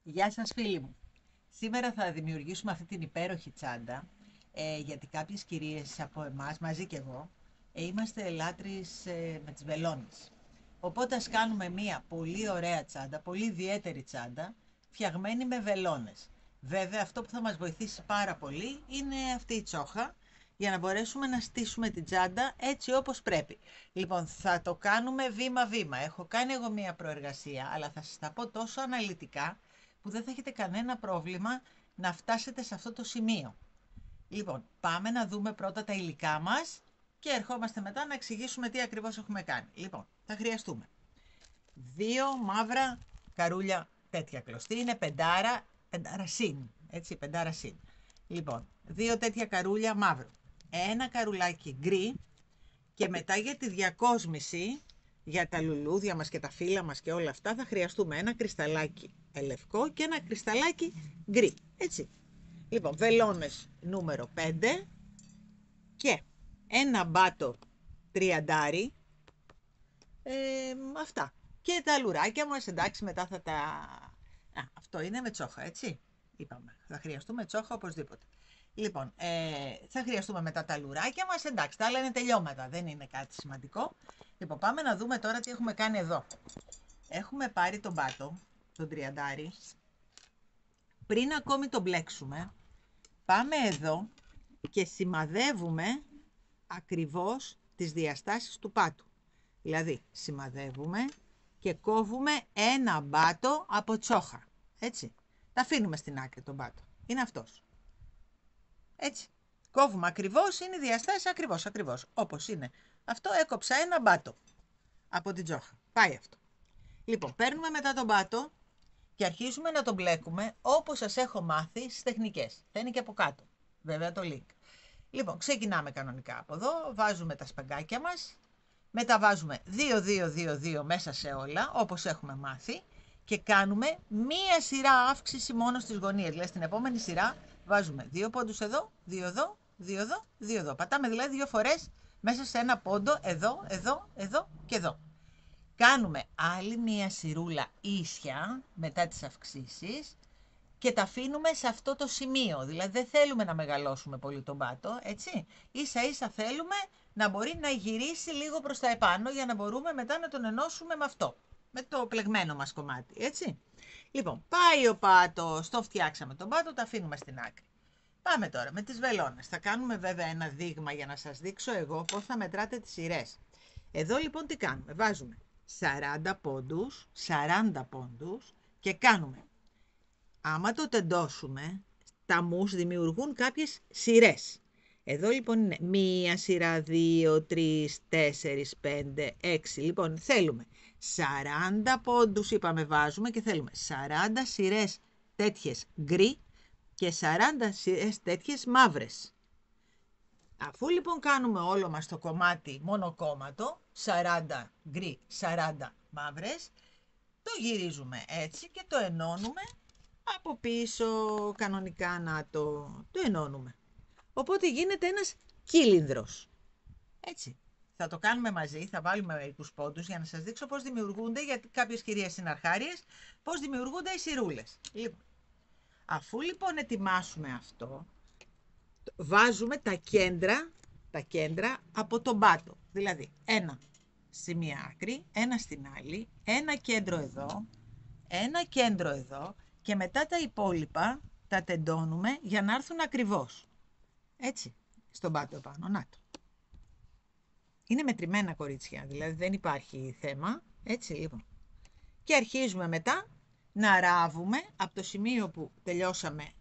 Γεια σας φίλοι μου. Σήμερα θα δημιουργήσουμε αυτή την υπέροχη τσάντα, γιατί κάποιες κυρίες από εμάς, μαζί και εγώ, είμαστε λάτρεις με τις βελόνες. Οπότε ας κάνουμε μία πολύ ωραία τσάντα, πολύ ιδιαίτερη τσάντα, φτιαγμένη με βελόνες. Βέβαια αυτό που θα μας βοηθήσει πάρα πολύ είναι αυτή η τσόχα, για να μπορέσουμε να στήσουμε την τσάντα έτσι όπως πρέπει. Λοιπόν, θα το κάνουμε βήμα-βήμα. Έχω κάνει εγώ μία προεργασία, αλλά θα σας τα πω τόσο αναλυτικά, που δεν θα έχετε κανένα πρόβλημα να φτάσετε σε αυτό το σημείο. Λοιπόν, πάμε να δούμε πρώτα τα υλικά μας και ερχόμαστε μετά να εξηγήσουμε τι ακριβώς έχουμε κάνει. Λοιπόν, θα χρειαστούμε 2 μαύρα καρούλια τέτοια κλωστή, είναι πεντάρα συν, έτσι, πεντάρα συν. Λοιπόν, 2 τέτοια καρούλια μαύρο, ένα καρουλάκι γκρι και μετά για τη διακόσμηση, για τα λουλούδια μας και τα φύλλα μας και όλα αυτά, θα χρειαστούμε ένα κρυσταλλάκι λευκό και ένα κρυσταλλάκι γκρι, έτσι. Λοιπόν, βελόνες νούμερο 5 και ένα μπάτο τριαντάρι, αυτά. Και τα λουράκια μας, εντάξει, μετά θα τα... αυτό είναι με τσόχα, έτσι. Είπαμε, θα χρειαστούμε τσόχα οπωσδήποτε. Λοιπόν, θα χρειαστούμε μετά τα λουράκια μας, εντάξει, τα άλλα είναι τελειώματα, δεν είναι κάτι σημαντικό. Λοιπόν, πάμε να δούμε τώρα τι έχουμε κάνει εδώ. Έχουμε πάρει τον μπάτο, τον τριαντάρι, πριν ακόμη τον μπλέξουμε, πάμε εδώ και σημαδεύουμε ακριβώς τις διαστάσεις του πάτου. Δηλαδή, σημαδεύουμε και κόβουμε ένα μπάτο από τσόχα, έτσι. Τα αφήνουμε στην άκρη τον μπάτο, είναι αυτός. Έτσι, κόβουμε ακριβώς, είναι οι διαστάσεις ακριβώς, όπως είναι. Αυτό έκοψα ένα μπάτο από την τσόχα, πάει αυτό. Λοιπόν, παίρνουμε μετά τον μπάτο και αρχίζουμε να τον μπλέκουμε όπως σας έχω μάθει στις τεχνικές. Θα είναι και από κάτω, βέβαια το link. Λοιπόν, ξεκινάμε κανονικά από εδώ, βάζουμε τα σπαγκάκια μας, μετά βάζουμε 2-2-2-2 μέσα σε όλα, όπως έχουμε μάθει, και κάνουμε μία σειρά αύξηση μόνο στις γωνίες. Δηλαδή στην επόμενη σειρά βάζουμε 2 πόντους εδώ, 2 εδώ, 2 εδώ, 2 εδώ. Πατάμε δηλαδή 2 φορές μέσα σε ένα πόντο, εδώ, εδώ, εδώ και εδώ. Κάνουμε άλλη μία σειρούλα ίσια μετά τις αυξήσεις και τα αφήνουμε σε αυτό το σημείο. Δηλαδή δεν θέλουμε να μεγαλώσουμε πολύ τον πάτο, έτσι. Ίσα ίσα θέλουμε να μπορεί να γυρίσει λίγο προς τα επάνω για να μπορούμε μετά να τον ενώσουμε με αυτό, με το πλεγμένο μας κομμάτι, έτσι. Λοιπόν, πάει ο πάτος, το φτιάξαμε τον πάτο, το αφήνουμε στην άκρη. Πάμε τώρα με τις βελόνες. Θα κάνουμε βέβαια ένα δείγμα για να σας δείξω εγώ πώς θα μετράτε τις σειρές. Εδώ λοιπόν τι κάνουμε, βάζουμε 40 πόντους και κάνουμε. Άμα το τεντώσουμε, τα μους δημιουργούν κάποιες σειρές. Εδώ λοιπόν είναι 1 σειρά, 2, 3, 4, 5, 6. Λοιπόν, θέλουμε 40 πόντους, είπαμε βάζουμε, και θέλουμε 40 σειρές τέτοιες γκρι και 40 σειρές τέτοιες μαύρες. Αφού λοιπόν κάνουμε όλο μας το κομμάτι μονοκόμματο, 40 γκρι, 40 μαύρες, το γυρίζουμε έτσι και το ενώνουμε από πίσω κανονικά, να το ενώνουμε. Οπότε γίνεται ένας κύλινδρος. Έτσι. Θα το κάνουμε μαζί, θα βάλουμε μερικούς πόντους για να σας δείξω πώς δημιουργούνται, γιατί κάποιες κυρίες είναι αρχάριες, πώς δημιουργούνται οι σειρούλες. Λοιπόν, αφού λοιπόν ετοιμάσουμε αυτό, βάζουμε τα κέντρα από τον πάτο. Δηλαδή, ένα στη μία άκρη, ένα στην άλλη, ένα κέντρο εδώ, ένα κέντρο εδώ, και μετά τα υπόλοιπα τα τεντώνουμε για να έρθουν ακριβώς. Έτσι, στον πάτο επάνω, να το. Είναι μετρημένα, κορίτσια, δηλαδή δεν υπάρχει θέμα, έτσι λοιπόν. Και αρχίζουμε μετά να ράβουμε από το σημείο που τελειώσαμε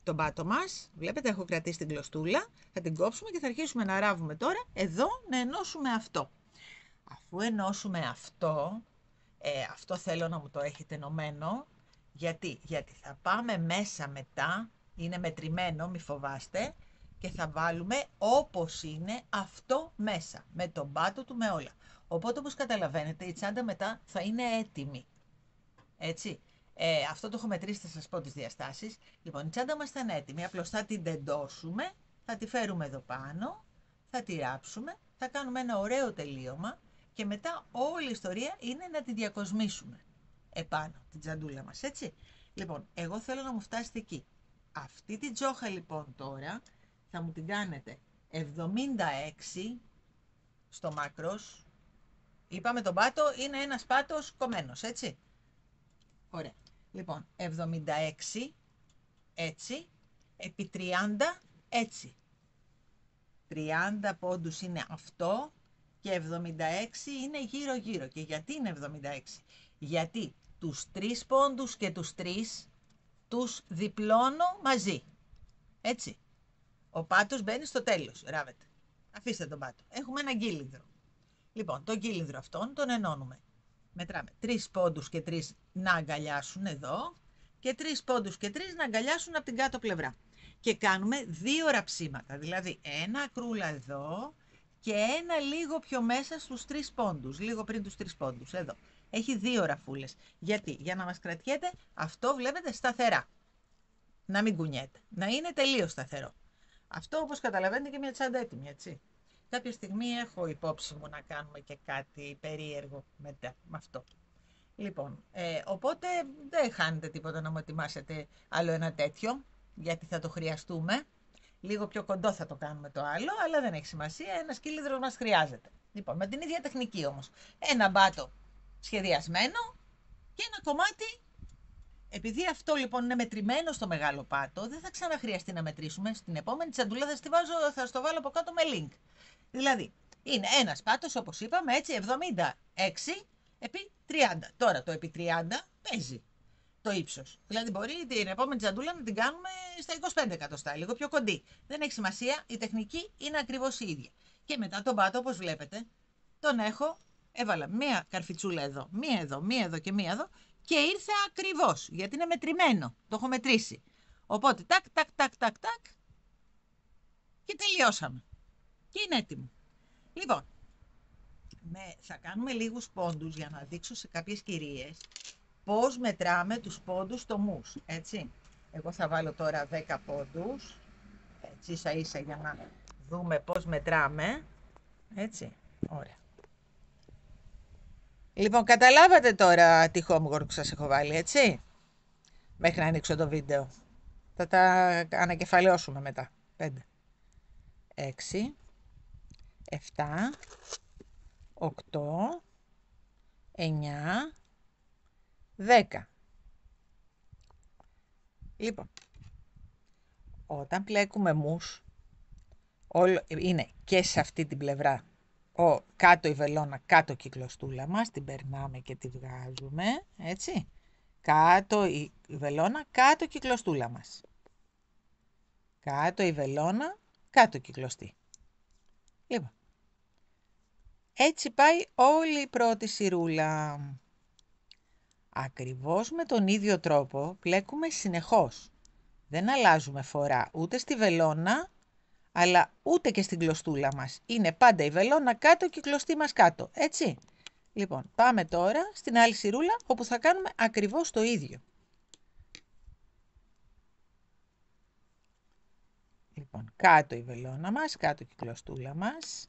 τον πάτο μας. Βλέπετε, έχω κρατήσει την κλωστούλα, θα την κόψουμε και θα αρχίσουμε να ράβουμε τώρα εδώ, να ενώσουμε αυτό. Αφού ενώσουμε αυτό, αυτό θέλω να μου το έχετε ενωμένο. Γιατί θα πάμε μέσα μετά, είναι μετρημένο, μη φοβάστε, και θα βάλουμε όπως είναι αυτό μέσα, με τον πάτο του, με όλα. Οπότε όπως καταλαβαίνετε η τσάντα μετά θα είναι έτοιμη. Έτσι. Αυτό το έχω μετρήσει, θα σας πω τις διαστάσεις. Λοιπόν, η τσάντα μας θα είναι έτοιμη, απλώς θα την τεντώσουμε, θα τη φέρουμε εδώ πάνω, θα τη ράψουμε, θα κάνουμε ένα ωραίο τελείωμα και μετά όλη η ιστορία είναι να τη διακοσμήσουμε. επάνω την τσαντούλα μας, έτσι. Λοιπόν, εγώ θέλω να μου φτάσετε εκεί. Αυτή την τζόχα λοιπόν τώρα θα μου την κάνετε 76 στο μάκρος. Είπαμε τον πάτο είναι ένας πάτος κομμένος, έτσι. Ωραία. Λοιπόν, 76 έτσι, επί 30 έτσι. 30 πόντους είναι αυτό και 76 είναι γύρω-γύρω. Και γιατί είναι 76? Γιατί τους 3 πόντους και τους 3 τους διπλώνω μαζί. Έτσι. Ο πάτος μπαίνει στο τέλος. Ράβετε. Αφήστε τον πάτο. Έχουμε ένα κύλινδρο. Λοιπόν, τον κύλινδρο αυτόν τον ενώνουμε. Μετράμε 3 πόντους και 3 να αγκαλιάσουν εδώ και 3 πόντους και 3 να αγκαλιάσουν από την κάτω πλευρά. Και κάνουμε 2 ραψίματα, δηλαδή ένα ακρούλα εδώ και ένα λίγο πιο μέσα στους 3 πόντους, λίγο πριν τους 3 πόντους, εδώ. Έχει 2 ραφούλες. Γιατί? Για να μας κρατιέται αυτό, βλέπετε, σταθερά. Να μην κουνιέται, να είναι τελείως σταθερό. Αυτό, όπως καταλαβαίνετε, και μια τσάντα έτοιμη, έτσι. Κάποια στιγμή έχω υπόψη μου να κάνουμε και κάτι περίεργο μετά με αυτό. Λοιπόν, οπότε δεν χάνετε τίποτα να μου ετοιμάσετε άλλο ένα τέτοιο, γιατί θα το χρειαστούμε. Λίγο πιο κοντό θα το κάνουμε το άλλο, αλλά δεν έχει σημασία, ένας κύλινδρος μας χρειάζεται. Λοιπόν, με την ίδια τεχνική όμως. Ένα μπάτο σχεδιασμένο και ένα κομμάτι. Επειδή αυτό λοιπόν είναι μετρημένο στο μεγάλο πάτο, δεν θα ξαναχρειαστεί να μετρήσουμε. Στην επόμενη τσαντούλα θα στο βάλω από κάτω με link. Δηλαδή, είναι ένας πάτος, όπως είπαμε, έτσι, 76 επί 30. Τώρα το επί 30 παίζει το ύψος. Δηλαδή, μπορεί την επόμενη τσαντούλα να την κάνουμε στα 25 εκατοστά, λίγο πιο κοντή. Δεν έχει σημασία, η τεχνική είναι ακριβώς η ίδια. Και μετά τον πάτο, όπως βλέπετε, τον έβαλα μία καρφιτσούλα εδώ, μία εδώ και μία εδώ και ήρθε ακριβώς, γιατί είναι μετρημένο, το έχω μετρήσει. Οπότε, τάκ, και τελειώσαμε. Και είναι έτοιμο. Λοιπόν, θα κάνουμε λίγους πόντους για να δείξω σε κάποιες κυρίες πώς μετράμε τους πόντους στο μους, έτσι. Εγώ θα βάλω τώρα 10 πόντους, έτσι ίσα ίσα για να δούμε πώς μετράμε, έτσι, ωραία. Λοιπόν, καταλάβατε τώρα τι homework σας έχω βάλει, έτσι, μέχρι να ανοίξω το βίντεο. Θα τα ανακεφαλαιώσουμε μετά. 5, 6, 7, 8, 9, 10. Λοιπόν, όταν πλέκουμε μους, είναι και σε αυτή την πλευρά κάτω η βελόνα, κάτω κυκλοστούλα μας, την περνάμε και τη βγάζουμε, έτσι. Κάτω η βελόνα, κάτω κυκλοστούλα μας. Κάτω η βελόνα, κάτω κυκλοστή. Λοιπόν, έτσι πάει όλη η πρώτη σειρούλα. Ακριβώς με τον ίδιο τρόπο πλέκουμε συνεχώς. Δεν αλλάζουμε φορά ούτε στη βελόνα, αλλά ούτε και στην κλωστούλα μας. Είναι πάντα η βελόνα κάτω και η κλωστή μας κάτω, έτσι. Λοιπόν, πάμε τώρα στην άλλη σειρούλα, όπου θα κάνουμε ακριβώς το ίδιο. Λοιπόν, κάτω η βελόνα μας, κάτω και η κλωστούλα μας.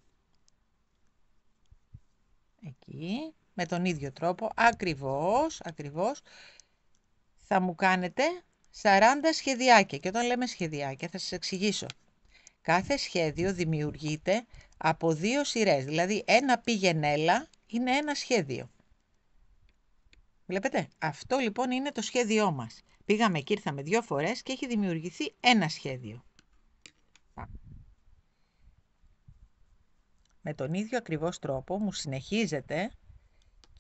Εκεί, με τον ίδιο τρόπο, ακριβώς, θα μου κάνετε 40 σχεδιάκια. Και όταν λέμε σχεδιάκια θα σας εξηγήσω. Κάθε σχέδιο δημιουργείται από 2 σειρές, δηλαδή ένα πήγαινέλα είναι ένα σχέδιο. Βλέπετε, αυτό λοιπόν είναι το σχέδιό μας. Πήγαμε και ήρθαμε 2 φορές και έχει δημιουργηθεί ένα σχέδιο. Με τον ίδιο ακριβώς τρόπο μου συνεχίζετε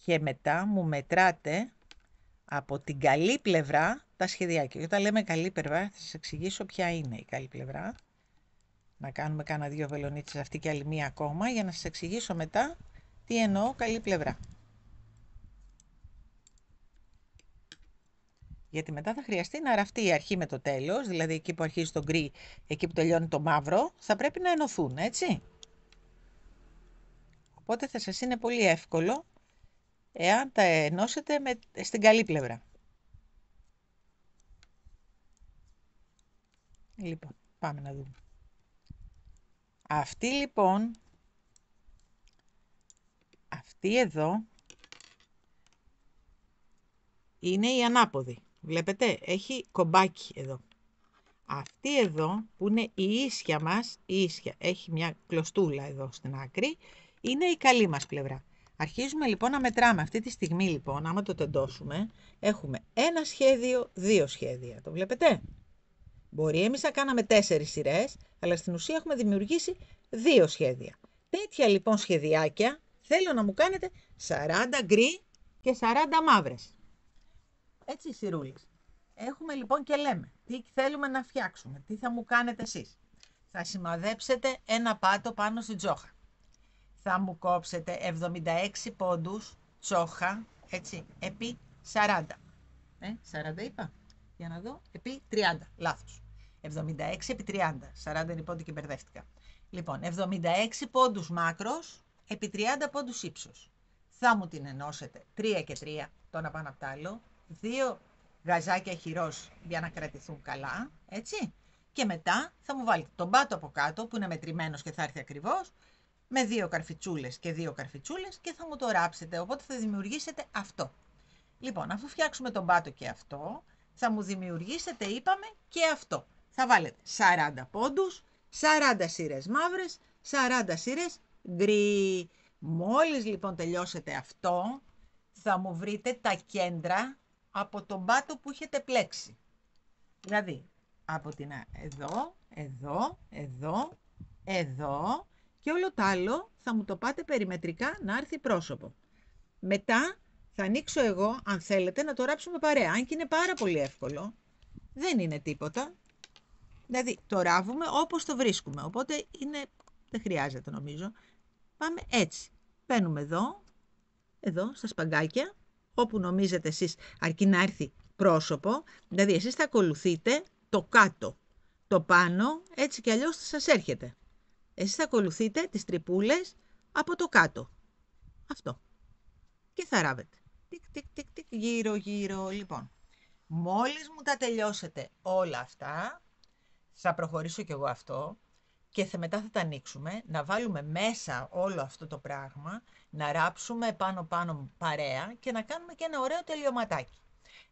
και μετά μου μετράτε από την καλή πλευρά τα σχεδιάκια. Και όταν λέμε καλή πλευρά θα σας εξηγήσω ποια είναι η καλή πλευρά. Να κάνουμε κάνα 2 βελονίτσες αυτή και άλλη μία ακόμα για να σας εξηγήσω μετά τι εννοώ καλή πλευρά. Γιατί μετά θα χρειαστεί να ραφτεί η αρχή με το τέλος, δηλαδή εκεί που αρχίζει το γκρι, εκεί που τελειώνει το μαύρο, θα πρέπει να ενωθούν, έτσι. Οπότε θα σας είναι πολύ εύκολο εάν τα ενώσετε στην καλή πλευρά. Λοιπόν, πάμε να δούμε. Αυτή λοιπόν, αυτή εδώ, είναι η ανάποδη. Βλέπετε, έχει κομπάκι εδώ. Αυτή εδώ που είναι η ίσια μας, η ίσια, έχει μια κλωστούλα εδώ στην άκρη, είναι η καλή μας πλευρά. Αρχίζουμε λοιπόν να μετράμε. Αυτή τη στιγμή λοιπόν, άμα το τεντώσουμε, έχουμε ένα σχέδιο, δύο σχέδια. Το βλέπετε? Μπορεί εμείς να κάναμε 4 σειρές, αλλά στην ουσία έχουμε δημιουργήσει 2 σχέδια. Τέτοια λοιπόν σχεδιάκια θέλω να μου κάνετε 40 γκρι και 40 μαύρες. Έτσι σειρούλες. Έχουμε λοιπόν και λέμε τι θέλουμε να φτιάξουμε, τι θα μου κάνετε εσείς. Θα σημαδέψετε ένα πάτο πάνω στην τσόχα. Θα μου κόψετε 76 πόντους τσόχα, έτσι, επί 40. 40 είπα, για να δω, επί 30, λάθος. 76 επί 30, 40 είναι οι πόντοι και μπερδεύτηκα. Λοιπόν, 76 πόντους μάκρος επί 30 πόντους ύψος. Θα μου την ενώσετε 3 και 3, το ένα πάνω απ' το άλλο, 2 γαζάκια χειρός για να κρατηθούν καλά, έτσι. Και μετά θα μου βάλετε τον πάτο από κάτω που είναι μετρημένος και θα έρθει ακριβώς, με 2 καρφιτσούλες και 2 καρφιτσούλες και θα μου το ράψετε, οπότε θα δημιουργήσετε αυτό. Λοιπόν, αφού φτιάξουμε τον πάτο και αυτό, θα μου δημιουργήσετε, είπαμε, και αυτό. Θα βάλετε 40 πόντους, 40 σειρές μαύρες, 40 σειρές γκρι. Μόλις λοιπόν τελειώσετε αυτό, θα μου βρείτε τα κέντρα από τον πάτο που έχετε πλέξει. Δηλαδή, από την εδώ, εδώ, εδώ, εδώ και όλο το άλλο θα μου το πάτε περιμετρικά να έρθει πρόσωπο. Μετά θα ανοίξω εγώ, αν θέλετε, να το ράψουμε παρέα. Αν και είναι πάρα πολύ εύκολο, δεν είναι τίποτα. Δηλαδή, το ράβουμε όπως το βρίσκουμε. Οπότε δεν χρειάζεται νομίζω. Πάμε έτσι. Παίρνουμε εδώ, στα σπαγκάκια, όπου νομίζετε εσείς, αρκεί να έρθει πρόσωπο. Δηλαδή, εσείς θα ακολουθείτε το κάτω, το πάνω, έτσι κι αλλιώς θα σας έρχεται. Εσείς θα ακολουθείτε τις τρυπούλες από το κάτω. Αυτό. Και θα ράβετε. Τικ, τικ, τικ, τικ, γύρω, γύρω. Λοιπόν, μόλις μου τα τελειώσετε όλα αυτά, θα προχωρήσω κι εγώ αυτό και μετά θα τα ανοίξουμε, να βάλουμε μέσα όλο αυτό το πράγμα, να ράψουμε πάνω παρέα και να κάνουμε και ένα ωραίο τελειωματάκι.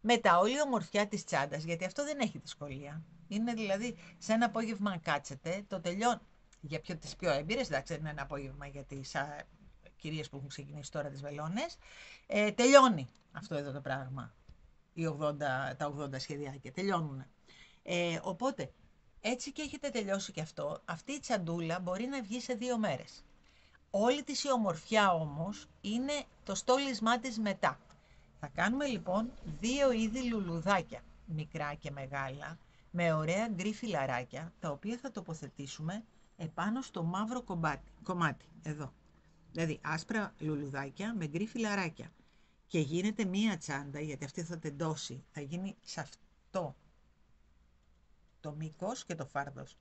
Μετά όλη η ομορφιά της τσάντας, γιατί αυτό δεν έχει δυσκολία. Είναι δηλαδή σε ένα απόγευμα αν κάτσετε, το τελειώνει. Για τις πιο έμπειρες, εντάξει, είναι ένα απόγευμα για τις κυρίες που έχουν ξεκινήσει τώρα τις βελόνες, τελειώνει αυτό εδώ το πράγμα. Τα 80 σχεδιάκια τελειώνουν. Οπότε, έτσι και έχετε τελειώσει και αυτό, αυτή η τσαντούλα μπορεί να βγει σε 2 μέρες. Όλη της η ομορφιά όμως είναι το στόλισμά της μετά. Θα κάνουμε λοιπόν 2 είδη λουλουδάκια, μικρά και μεγάλα, με ωραία γκρι φυλαράκια, τα οποία θα τοποθετήσουμε επάνω στο μαύρο κομμάτι, εδώ. Δηλαδή άσπρα λουλουδάκια με γκρι φυλαράκια. Και γίνεται μία τσάντα, γιατί αυτή θα τεντώσει, θα γίνει σε αυτό το μήκος και το φάρδος.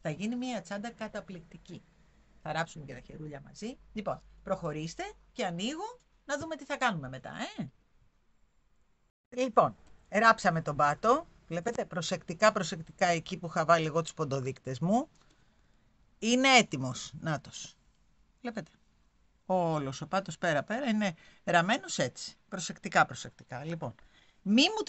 Θα γίνει μία τσάντα καταπληκτική. Θα ράψουμε και τα χερούλια μαζί. Λοιπόν, προχωρήστε και ανοίγω να δούμε τι θα κάνουμε μετά, Λοιπόν, ράψαμε τον πάτο. Βλέπετε, προσεκτικά εκεί που είχα βάλει εγώ τους ποντοδείκτες μου. Είναι έτοιμος, νάτος. Βλέπετε, όλος ο πάτος πέρα είναι ραμμένος έτσι. Προσεκτικά. Λοιπόν, μη μου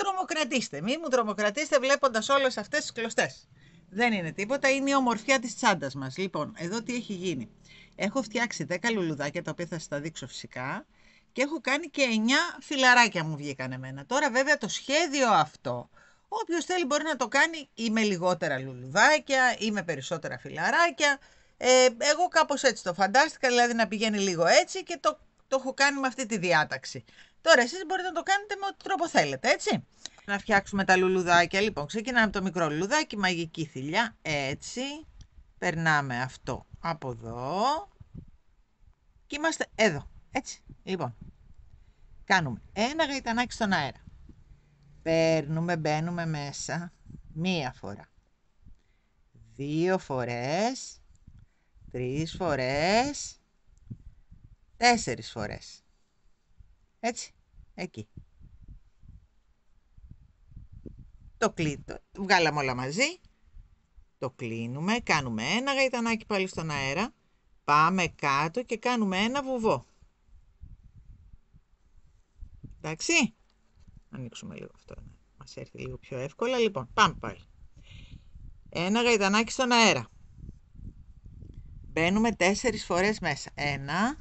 τρομοκρατήσετε βλέποντας όλες αυτές τις κλωστές. Δεν είναι τίποτα, είναι η ομορφιά της τσάντας μας. Λοιπόν, εδώ τι έχει γίνει. Έχω φτιάξει 10 λουλουδάκια, τα οποία θα σας τα δείξω φυσικά, και έχω κάνει και 9 φιλαράκια μου βγήκαν εμένα. Τώρα βέβαια το σχέδιο αυτό, όποιος θέλει μπορεί να το κάνει ή με λιγότερα λουλουδάκια ή με περισσότερα φιλαράκια. Εγώ κάπως έτσι το φαντάστηκα, δηλαδή να πηγαίνει λίγο έτσι και το έχω κάνει με αυτή τη διάταξη. Τώρα εσείς μπορείτε να το κάνετε με ό,τι τρόπο θέλετε, έτσι. Να φτιάξουμε τα λουλουδάκια. Λοιπόν, ξεκινάμε από το μικρό λουλουδάκι, μαγική θηλιά, έτσι. Περνάμε αυτό από εδώ και είμαστε εδώ, έτσι. Λοιπόν, κάνουμε ένα γαϊτανάκι στον αέρα. Μπαίνουμε μέσα 1 φορά, 2 φορές, 3 φορές, 4 φορές. Έτσι, εκεί. Το βγάλαμε όλα μαζί. Το κλείνουμε, κάνουμε ένα γαϊτανάκι πάλι στον αέρα. Πάμε κάτω και κάνουμε ένα βουβό. Εντάξει. ανοίξουμε λίγο αυτό, να μας έρθει λίγο πιο εύκολα. Λοιπόν, πάμε πάλι. Ένα γαϊτανάκι στον αέρα. Μπαίνουμε 4 φορές μέσα. 1,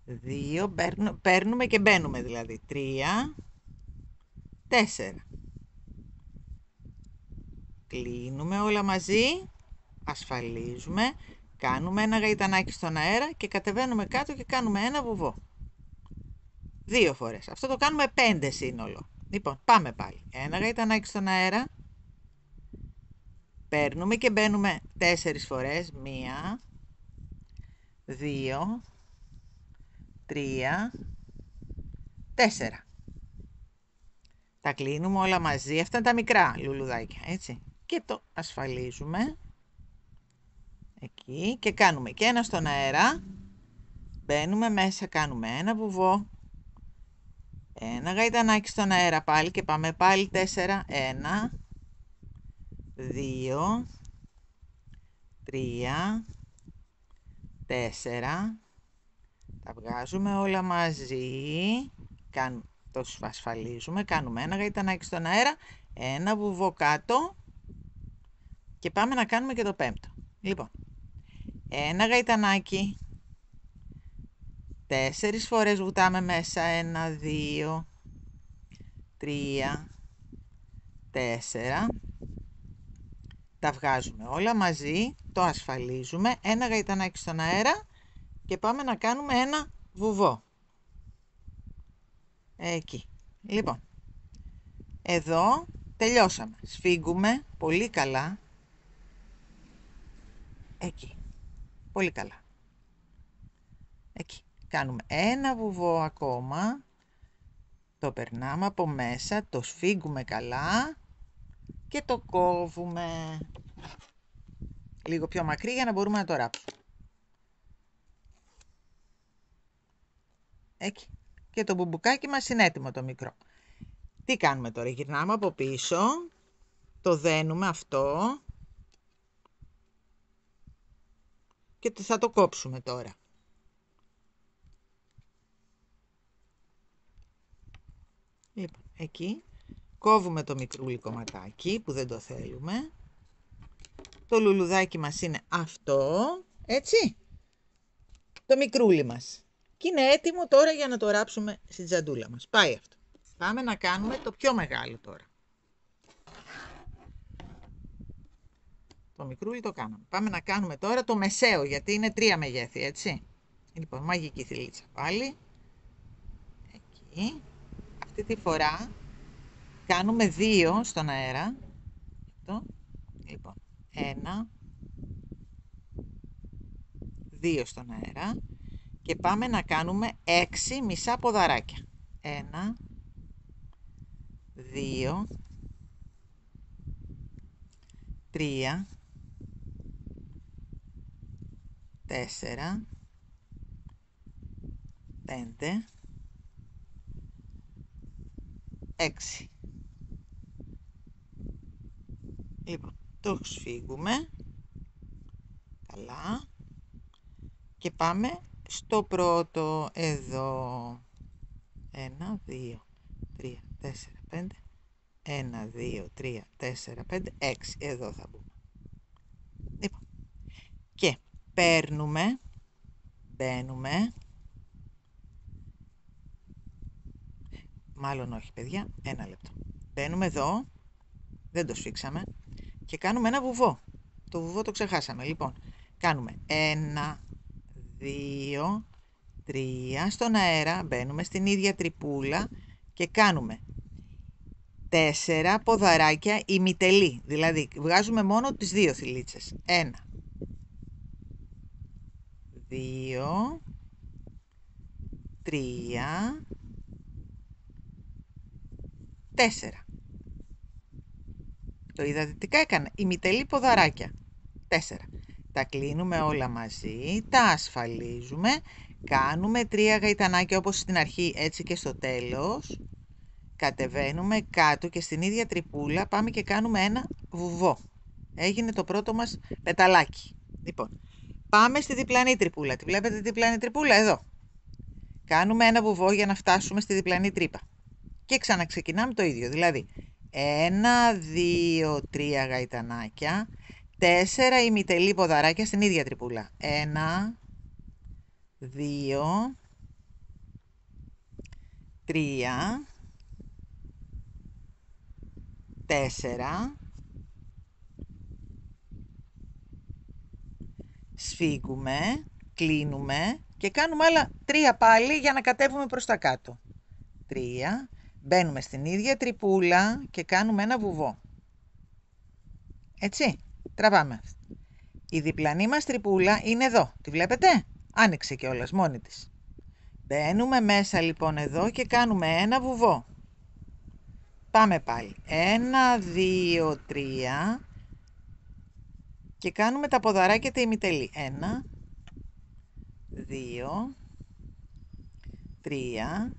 2, παίρνουμε και μπαίνουμε δηλαδή. 3, 4. Κλείνουμε όλα μαζί, ασφαλίζουμε, κάνουμε ένα γαϊτανάκι στον αέρα και κατεβαίνουμε κάτω και κάνουμε ένα βουβό. 2 φορές. Αυτό το κάνουμε 5 σύνολο. Λοιπόν, πάμε πάλι. Ένα γαϊτανάκι στον αέρα. Παίρνουμε και μπαίνουμε 4 φορές. 1, 2, 3, 4. Τα κλείνουμε όλα μαζί. Αυτά είναι τα μικρά λουλουδάκια, έτσι. Και το ασφαλίζουμε. Εκεί. Και κάνουμε και ένα στον αέρα. Μπαίνουμε μέσα, κάνουμε ένα βουβό. Ένα γαϊτανάκι στον αέρα πάλι και πάμε πάλι 4. 1, 2, 3, 4. Τα βγάζουμε όλα μαζί. Το ασφαλίζουμε. Κάνουμε ένα γαϊτανάκι στον αέρα. Ένα βουβό κάτω. Και πάμε να κάνουμε και το 5ο. Λοιπόν, ένα γαϊτανάκι. 4 φορές βουτάμε μέσα. 1, 2, 3, 4. Τα βγάζουμε όλα μαζί. Το ασφαλίζουμε. Ένα γαϊτανάκι στον αέρα. Και πάμε να κάνουμε ένα βουβό. Εκεί. Λοιπόν, εδώ τελειώσαμε. Σφίγγουμε πολύ καλά. Εκεί. Πολύ καλά. Εκεί. Κάνουμε ένα βουβό ακόμα. Το περνάμε από μέσα. Το σφίγγουμε καλά. Και το κόβουμε. Λίγο πιο μακρύ για να μπορούμε να το ράψουμε. Εκεί. Και το μπουμπουκάκι μας είναι έτοιμο το μικρό. Τι κάνουμε τώρα? Γυρνάμε από πίσω. Το δένουμε αυτό. Και θα το κόψουμε τώρα. Λοιπόν, εκεί. Κόβουμε το μικρούλι κομματάκι που δεν το θέλουμε. Το λουλουδάκι μας είναι αυτό. Έτσι. Το μικρούλι μας. Και είναι έτοιμο τώρα για να το ράψουμε στην τζαντούλα μας. Πάει αυτό. Πάμε να κάνουμε το πιο μεγάλο τώρα. Το μικρούλι το κάναμε. Πάμε να κάνουμε τώρα το μεσαίο, γιατί είναι 3 μεγέθη, έτσι. Λοιπόν, μαγική θηλίτσα πάλι. Εκεί. Αυτή τη φορά κάνουμε 2 στον αέρα. Αυτό. Λοιπόν, 1, 2 στον αέρα. Και πάμε να κάνουμε 6 μισά ποδαράκια. 1, 2, 3, 4, 5, 6. Λοιπόν, το σφίγγουμε καλά και πάμε στο πρώτο εδώ. 1, 2, 3, 4, 5. 1, 2, 3, 4, 5, 6. Εδώ θα μπούμε. Λοιπόν, και παίρνουμε, μπαίνουμε. Μάλλον όχι, παιδιά. 1 λεπτό. Μπαίνουμε εδώ. Δεν το σφίξαμε. Και κάνουμε ένα βουβό. Το βουβό το ξεχάσαμε. Λοιπόν, κάνουμε 1, 2, 3 στον αέρα. Μπαίνουμε στην ίδια τρυπούλα και κάνουμε 4 ποδαράκια ημιτελή. Δηλαδή, βγάζουμε μόνο τις 2 θηλίτσες. 1, 2, 3, 4. Το είδατε τι έκανα? Ημιτελή ποδαράκια. 4. Τα κλείνουμε όλα μαζί, τα ασφαλίζουμε, κάνουμε 3 γαϊτανάκια όπως στην αρχή, έτσι και στο τέλος. Κατεβαίνουμε κάτω και στην ίδια τρυπούλα πάμε και κάνουμε ένα βουβό. Έγινε το πρώτο μας πεταλάκι. Λοιπόν, πάμε στη διπλανή τρυπούλα. Τη βλέπετε τη διπλανή τρυπούλα? Εδώ. Κάνουμε ένα βουβό για να φτάσουμε στη διπλανή τρύπα. Και ξαναξεκινάμε το ίδιο. Δηλαδή, 1, 2, 3 γαϊτανάκια, 4 ημιτελή ποδαράκια στην ίδια τρυπούλα. 1, 2, 3, 4, σφίγγουμε, κλείνουμε και κάνουμε άλλα 3 πάλι για να κατέβουμε προς τα κάτω. 3, μπαίνουμε στην ίδια τρυπούλα και κάνουμε ένα βουβό. Έτσι, τραβάμε. Η διπλανή μας τρυπούλα είναι εδώ, τη βλέπετε? Άνοιξε κιόλας μόνη της. Μπαίνουμε μέσα λοιπόν εδώ και κάνουμε ένα βουβό. Πάμε πάλι. 1, 2, 3 και κάνουμε τα ποδαράκια τα ημιτελή. 1, 2, 3,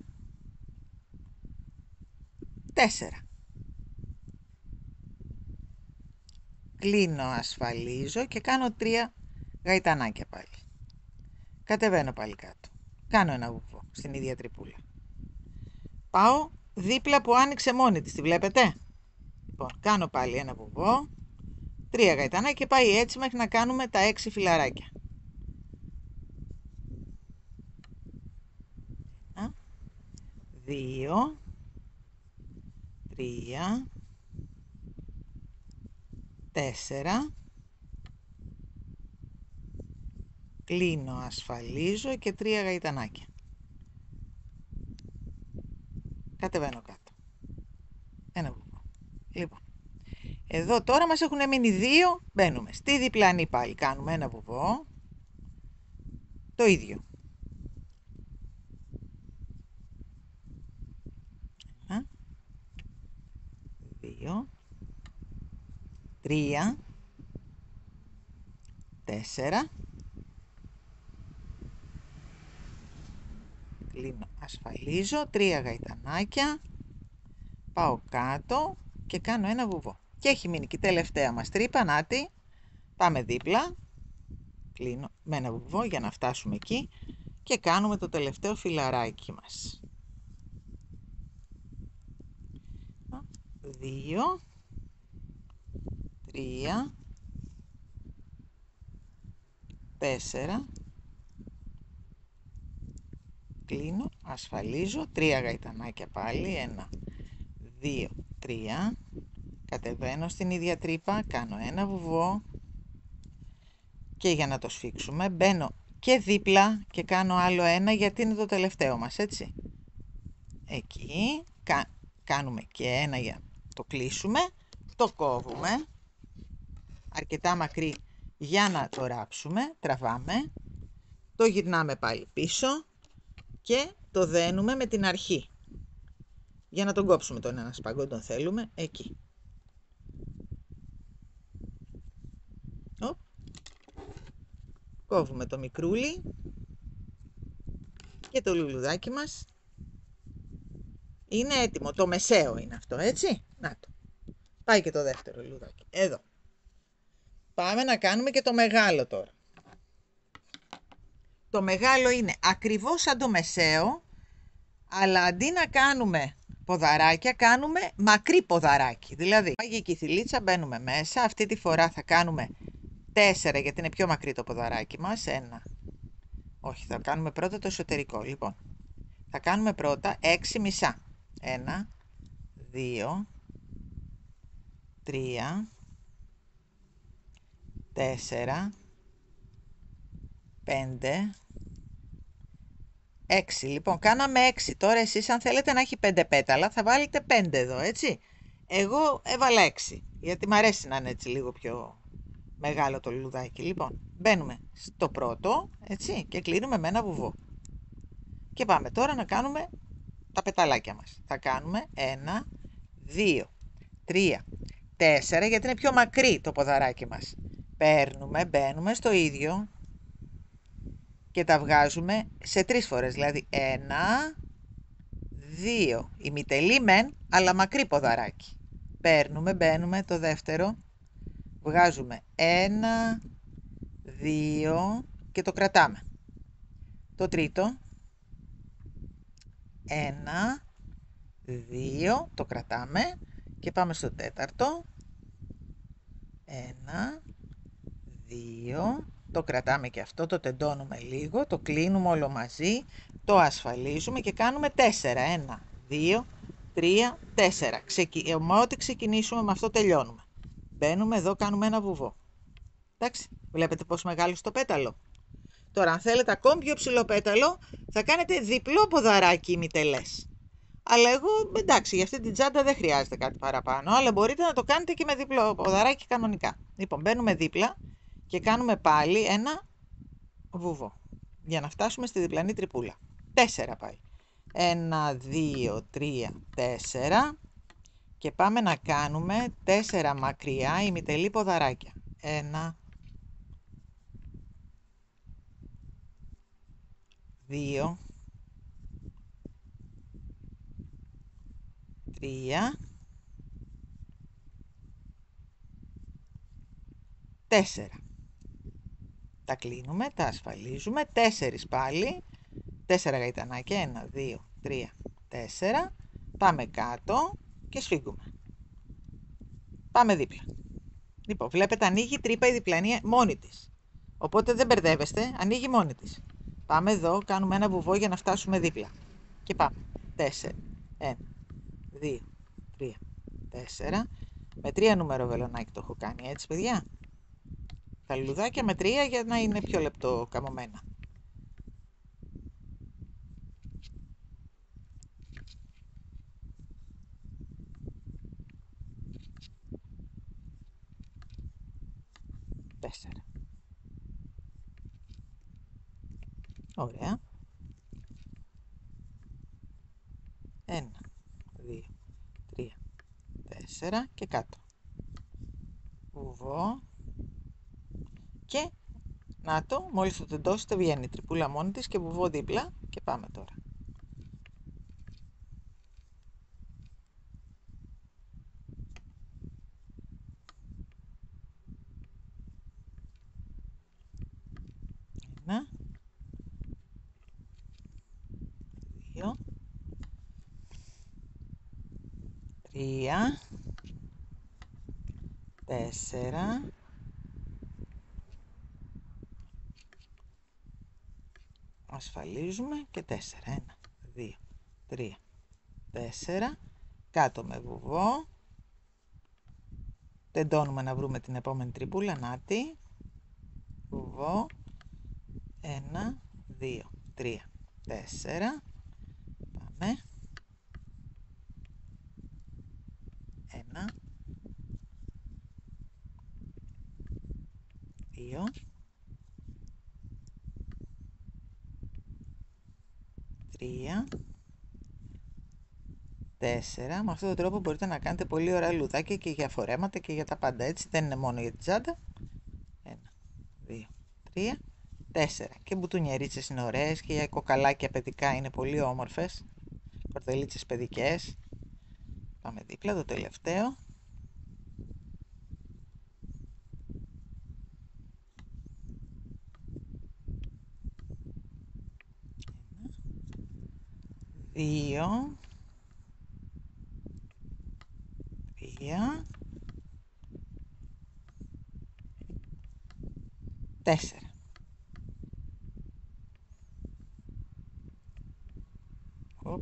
4. Κλείνω, ασφαλίζω και κάνω 3 γαϊτανάκια πάλι. Κατεβαίνω πάλι κάτω. Κάνω ένα βουβό στην ίδια τρυπούλα. Πάω δίπλα που άνοιξε μόνη της, τη βλέπετε? Λοιπόν, κάνω πάλι ένα βουβό, 3 γαϊτανάκια και πάει έτσι μέχρι να κάνουμε τα 6 φιλαράκια. 2, 3, 4, κλείνω, ασφαλίζω και 3 γαϊτανάκια. Κατεβαίνω κάτω. Ένα βουβό. Λοιπόν, εδώ τώρα μας έχουν μείνει 2, μπαίνουμε στη διπλανή πάλι, κάνουμε ένα βουβό, το ίδιο. 1, 2, 3, 4, κλείνω, ασφαλίζω, 3 γαϊτανάκια, πάω κάτω και κάνω ένα βουβό. Και έχει μείνει και η τελευταία μας τρύπα, νάτι, πάμε δίπλα, κλείνω με ένα βουβό για να φτάσουμε εκεί και κάνουμε το τελευταίο φιλαράκι μας. 2, 3, 4, κλείνω, ασφαλίζω, 3 γαϊτανάκια πάλι, 1, 2, 3, κατεβαίνω στην ίδια τρύπα, κάνω ένα βουβό και για να το σφίξουμε μπαίνω και δίπλα και κάνω άλλο ένα γιατί είναι το τελευταίο μας, έτσι. Εκεί κάνουμε και ένα για το κλείσουμε, το κόβουμε αρκετά μακρύ για να το ράψουμε, τραβάμε, το γυρνάμε πάλι πίσω και το δένουμε με την αρχή για να τον κόψουμε τον ένα σπαγκό, τον θέλουμε εκεί. Κόβουμε το μικρούλι και το λουλουδάκι μας είναι έτοιμο. Το μεσαίο είναι αυτό, έτσι. Να το. Πάει και το δεύτερο λουλουδάκι. Εδώ. Πάμε να κάνουμε και το μεγάλο τώρα. Το μεγάλο είναι ακριβώς σαν το μεσαίο, αλλά αντί να κάνουμε ποδαράκια, κάνουμε μακρύ ποδαράκι. Δηλαδή, πάει και η θηλίτσα, μπαίνουμε μέσα. Αυτή τη φορά θα κάνουμε 4, γιατί είναι πιο μακρύ το ποδαράκι μας. 1. Όχι, θα κάνουμε πρώτα το εσωτερικό. Λοιπόν, θα κάνουμε πρώτα 6 μισά. 1, 2, 3, 4, 5, 6. Λοιπόν, κάναμε 6. Τώρα εσείς αν θέλετε να έχει 5 πέταλα θα βάλετε 5 εδώ, έτσι. Εγώ έβαλα 6, γιατί μου αρέσει να είναι έτσι λίγο πιο μεγάλο το λουλουδάκι. Λοιπόν, μπαίνουμε στο πρώτο, έτσι, και κλείνουμε με ένα βουβό. Και πάμε τώρα να κάνουμε τα πεταλάκια μας. Θα κάνουμε 1, 2, 3, 4, γιατί είναι πιο μακρύ το ποδαράκι μας. Παίρνουμε, μπαίνουμε στο ίδιο και τα βγάζουμε σε 3 φορές. Δηλαδή 1, 2, ημιτελή μεν, αλλά μακρύ ποδαράκι. Παίρνουμε, μπαίνουμε το δεύτερο, βγάζουμε 1, 2 και το κρατάμε. Το τρίτο, 1, 2, το κρατάμε και πάμε στο τέταρτο. 1, 2, το κρατάμε και αυτό, το τεντώνουμε λίγο, το κλείνουμε όλο μαζί, το ασφαλίζουμε και κάνουμε 4. 1, 2, 3, 4. Με ό,τι ξεκινήσουμε με αυτό τελειώνουμε. Μπαίνουμε εδώ, κάνουμε ένα βουβό. Εντάξει, βλέπετε πόσο μεγάλο το πέταλο. Τώρα, αν θέλετε ακόμη πιο ψηλό πέταλο, θα κάνετε διπλό ποδαράκι ημιτελές. Αλλά εγώ, εντάξει, για αυτή την τσάντα δεν χρειάζεται κάτι παραπάνω, αλλά μπορείτε να το κάνετε και με διπλό ποδαράκι κανονικά. Λοιπόν, μπαίνουμε δίπλα και κάνουμε πάλι ένα βουβό, για να φτάσουμε στη διπλανή τρυπούλα. 4 πάλι. 1, 2, 3, 4 και πάμε να κάνουμε 4 μακριά ημιτελή ποδαράκια. 1, 2, 3, 4. Τα κλείνουμε, τα ασφαλίζουμε. 4 πάλι. 4 γαϊτανάκια. 1, 2, 3, 4. Πάμε κάτω και σφίγγουμε. Πάμε δίπλα. Λοιπόν, βλέπετε ανοίγει τρύπα η διπλανή μόνη της. Οπότε δεν μπερδεύεστε, ανοίγει μόνη της. Πάμε εδώ, κάνουμε ένα βουβό για να φτάσουμε δίπλα. Και πάμε. 4. 1, 2, 3, 4. Με 3 νούμερο βελονάκι το έχω κάνει, έτσι παιδιά. Τα λουλουδάκια με 3 για να είναι πιο λεπτό καμωμένα. Τέσσερα. Ωραία. 1, 2, 3, 4 και κάτω. Βουβό. Και να το, μόλις το τεντώσετε βγαίνει η τρυπούλα μόνη της και βουβό δίπλα και πάμε τώρα. Ένα, 2, 3, 4, 5, ασφαλίζουμε και 4. 1, 2, 3, 4. Κάτω με βουβό. Τεντώνουμε να βρούμε την επόμενη τρυπούλα. Νάτι. Βουβό. 1, 2, 3, 4. Πάμε. 1, 2, 3, 4. Με αυτόν τον τρόπο μπορείτε να κάνετε πολύ ωραία λουδάκια και για φορέματα και για τα πάντα, έτσι. Δεν είναι μόνο για την τσάντα. 1, 2, 3, 4. Και μπουτουνιερίτσες είναι ωραίες και για κοκαλάκια παιδικά είναι πολύ όμορφες. Κορδελίτσες παιδικές. Πάμε δίπλα, το τελευταίο. 2, 3, 4.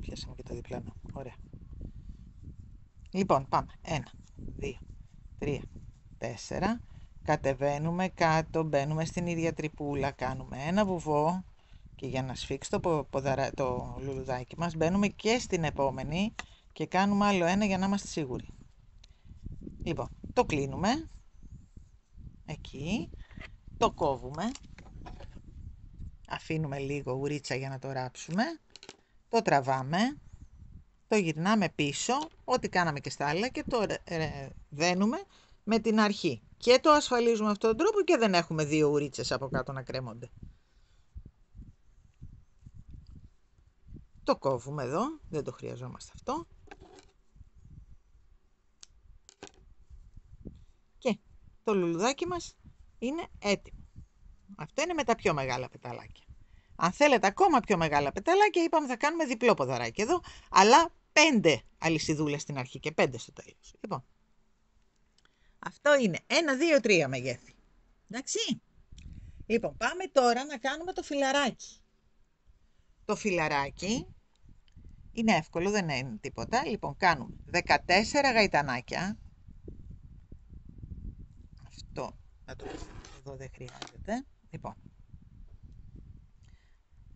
Πιάσαμε και το διπλανό. Ωραία. Λοιπόν, πάμε. 1, 2, 3, 4. Κατεβαίνουμε κάτω, μπαίνουμε στην ίδια τρυπούλα, κάνουμε ένα βουβό και για να σφίξει το λουλουδάκι μας μπαίνουμε και στην επόμενη και κάνουμε άλλο ένα για να είμαστε σίγουροι. Λοιπόν, το κλείνουμε. Εκεί. Το κόβουμε. Αφήνουμε λίγο ουρίτσα για να το ράψουμε. Το τραβάμε. Το γυρνάμε πίσω, ό,τι κάναμε και στα άλλα, και το δένουμε με την αρχή. Και το ασφαλίζουμε αυτόν τον τρόπο και δεν έχουμε δύο ουρίτσες από κάτω να κρέμονται. Το κόβουμε εδώ, δεν το χρειαζόμαστε αυτό. Και το λουλουδάκι μας είναι έτοιμο. Αυτό είναι με τα πιο μεγάλα πεταλάκια. Αν θέλετε ακόμα πιο μεγάλα πεταλάκια, είπαμε θα κάνουμε διπλό ποδαράκι εδώ, αλλά 5 αλυσιδούλες στην αρχή και 5 στο τέλος. Λοιπόν, αυτό είναι 1, 2, 3 μεγέθη. Εντάξει. Λοιπόν, πάμε τώρα να κάνουμε το φιλαράκι. Το φιλαράκι είναι εύκολο, δεν είναι τίποτα. Λοιπόν, κάνουμε 14 γαϊτανάκια. Αυτό, να το εδώ δεν χρειάζεται. Λοιπόν,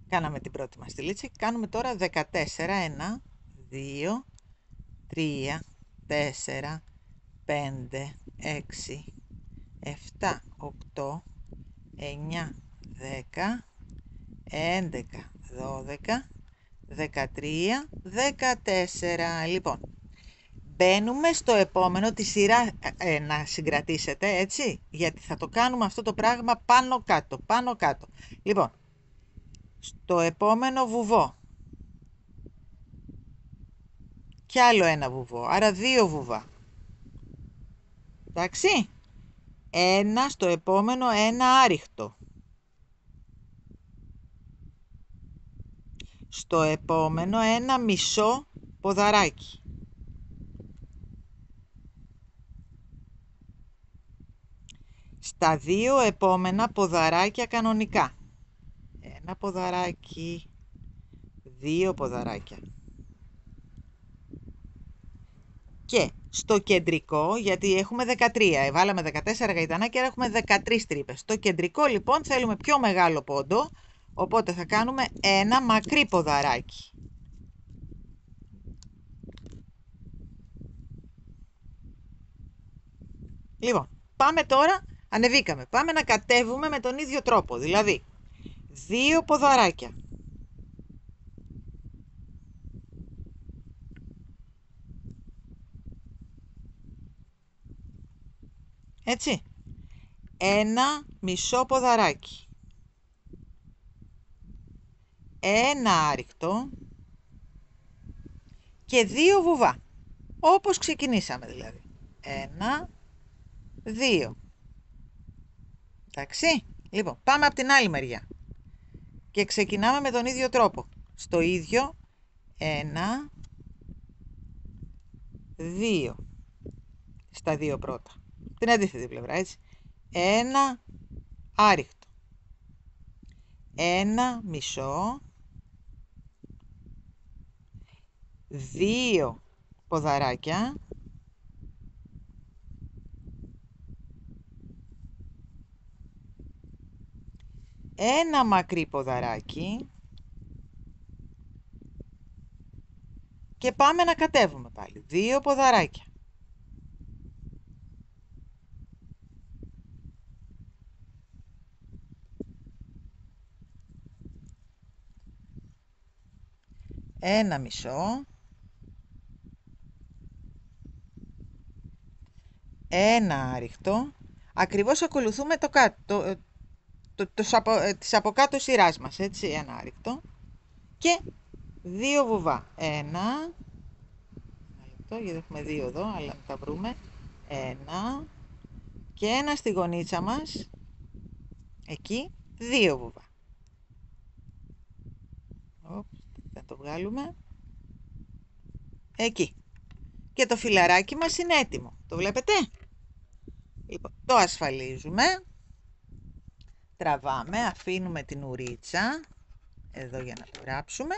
κάναμε την πρώτη μας στυλίτσα. Κάνουμε τώρα 14. 1, 2, 3, 4, 5, 6, 7, 8, 9, 10, 11, 12, 13, 14. Λοιπόν, μπαίνουμε στο επόμενο, τη σειρά να συγκρατήσετε, έτσι, γιατί θα το κάνουμε αυτό το πράγμα πάνω κάτω, πάνω κάτω. Λοιπόν, στο επόμενο βουβό κι άλλο ένα βουβό, άρα 2 βουβά. Εντάξει, ένα στο επόμενο, ένα άριχτο. Στο επόμενο ένα μισό ποδαράκι. Στα 2 επόμενα ποδαράκια κανονικά. Ένα ποδαράκι, 2 ποδαράκια. Και στο κεντρικό, γιατί έχουμε 13, βάλαμε 14 γαϊτανάκια, έχουμε 13 τρύπες. Στο κεντρικό λοιπόν θέλουμε πιο μεγάλο πόντο, οπότε θα κάνουμε ένα μακρύ ποδαράκι. Λοιπόν, πάμε τώρα, ανεβήκαμε, πάμε να κατέβουμε με τον ίδιο τρόπο, δηλαδή 2 ποδαράκια. Έτσι, ένα μισό ποδαράκι, ένα άρικτο και 2 βουβά, όπως ξεκινήσαμε δηλαδή. 1, 2. Εντάξει, λοιπόν, πάμε από την άλλη μεριά και ξεκινάμε με τον ίδιο τρόπο. Στο ίδιο, 1, 2, στα 2 πρώτα. Την αντίθετη πλευρά, έτσι. Ένα άριχτο, ένα μισό, 2 ποδαράκια, ένα μακρύ ποδαράκι και πάμε να κατέβουμε πάλι. 2 ποδαράκια. Ένα μισό, ένα άριχτο, ακριβώς ακολουθούμε το κάτω, της από κάτω σειράς μας, έτσι, ένα άριχτο και 2 βουβά. Ένα λεπτό, γιατί έχουμε 2 εδώ, αλλά να τα βρούμε. Ένα και ένα στη γωνίτσα μας, εκεί, 2 βουβά. Θα το βγάλουμε. Εκεί. Και το φιλαράκι μας είναι έτοιμο. Το βλέπετε? Λοιπόν, το ασφαλίζουμε. Τραβάμε, αφήνουμε την ουρίτσα εδώ για να το γράψουμε.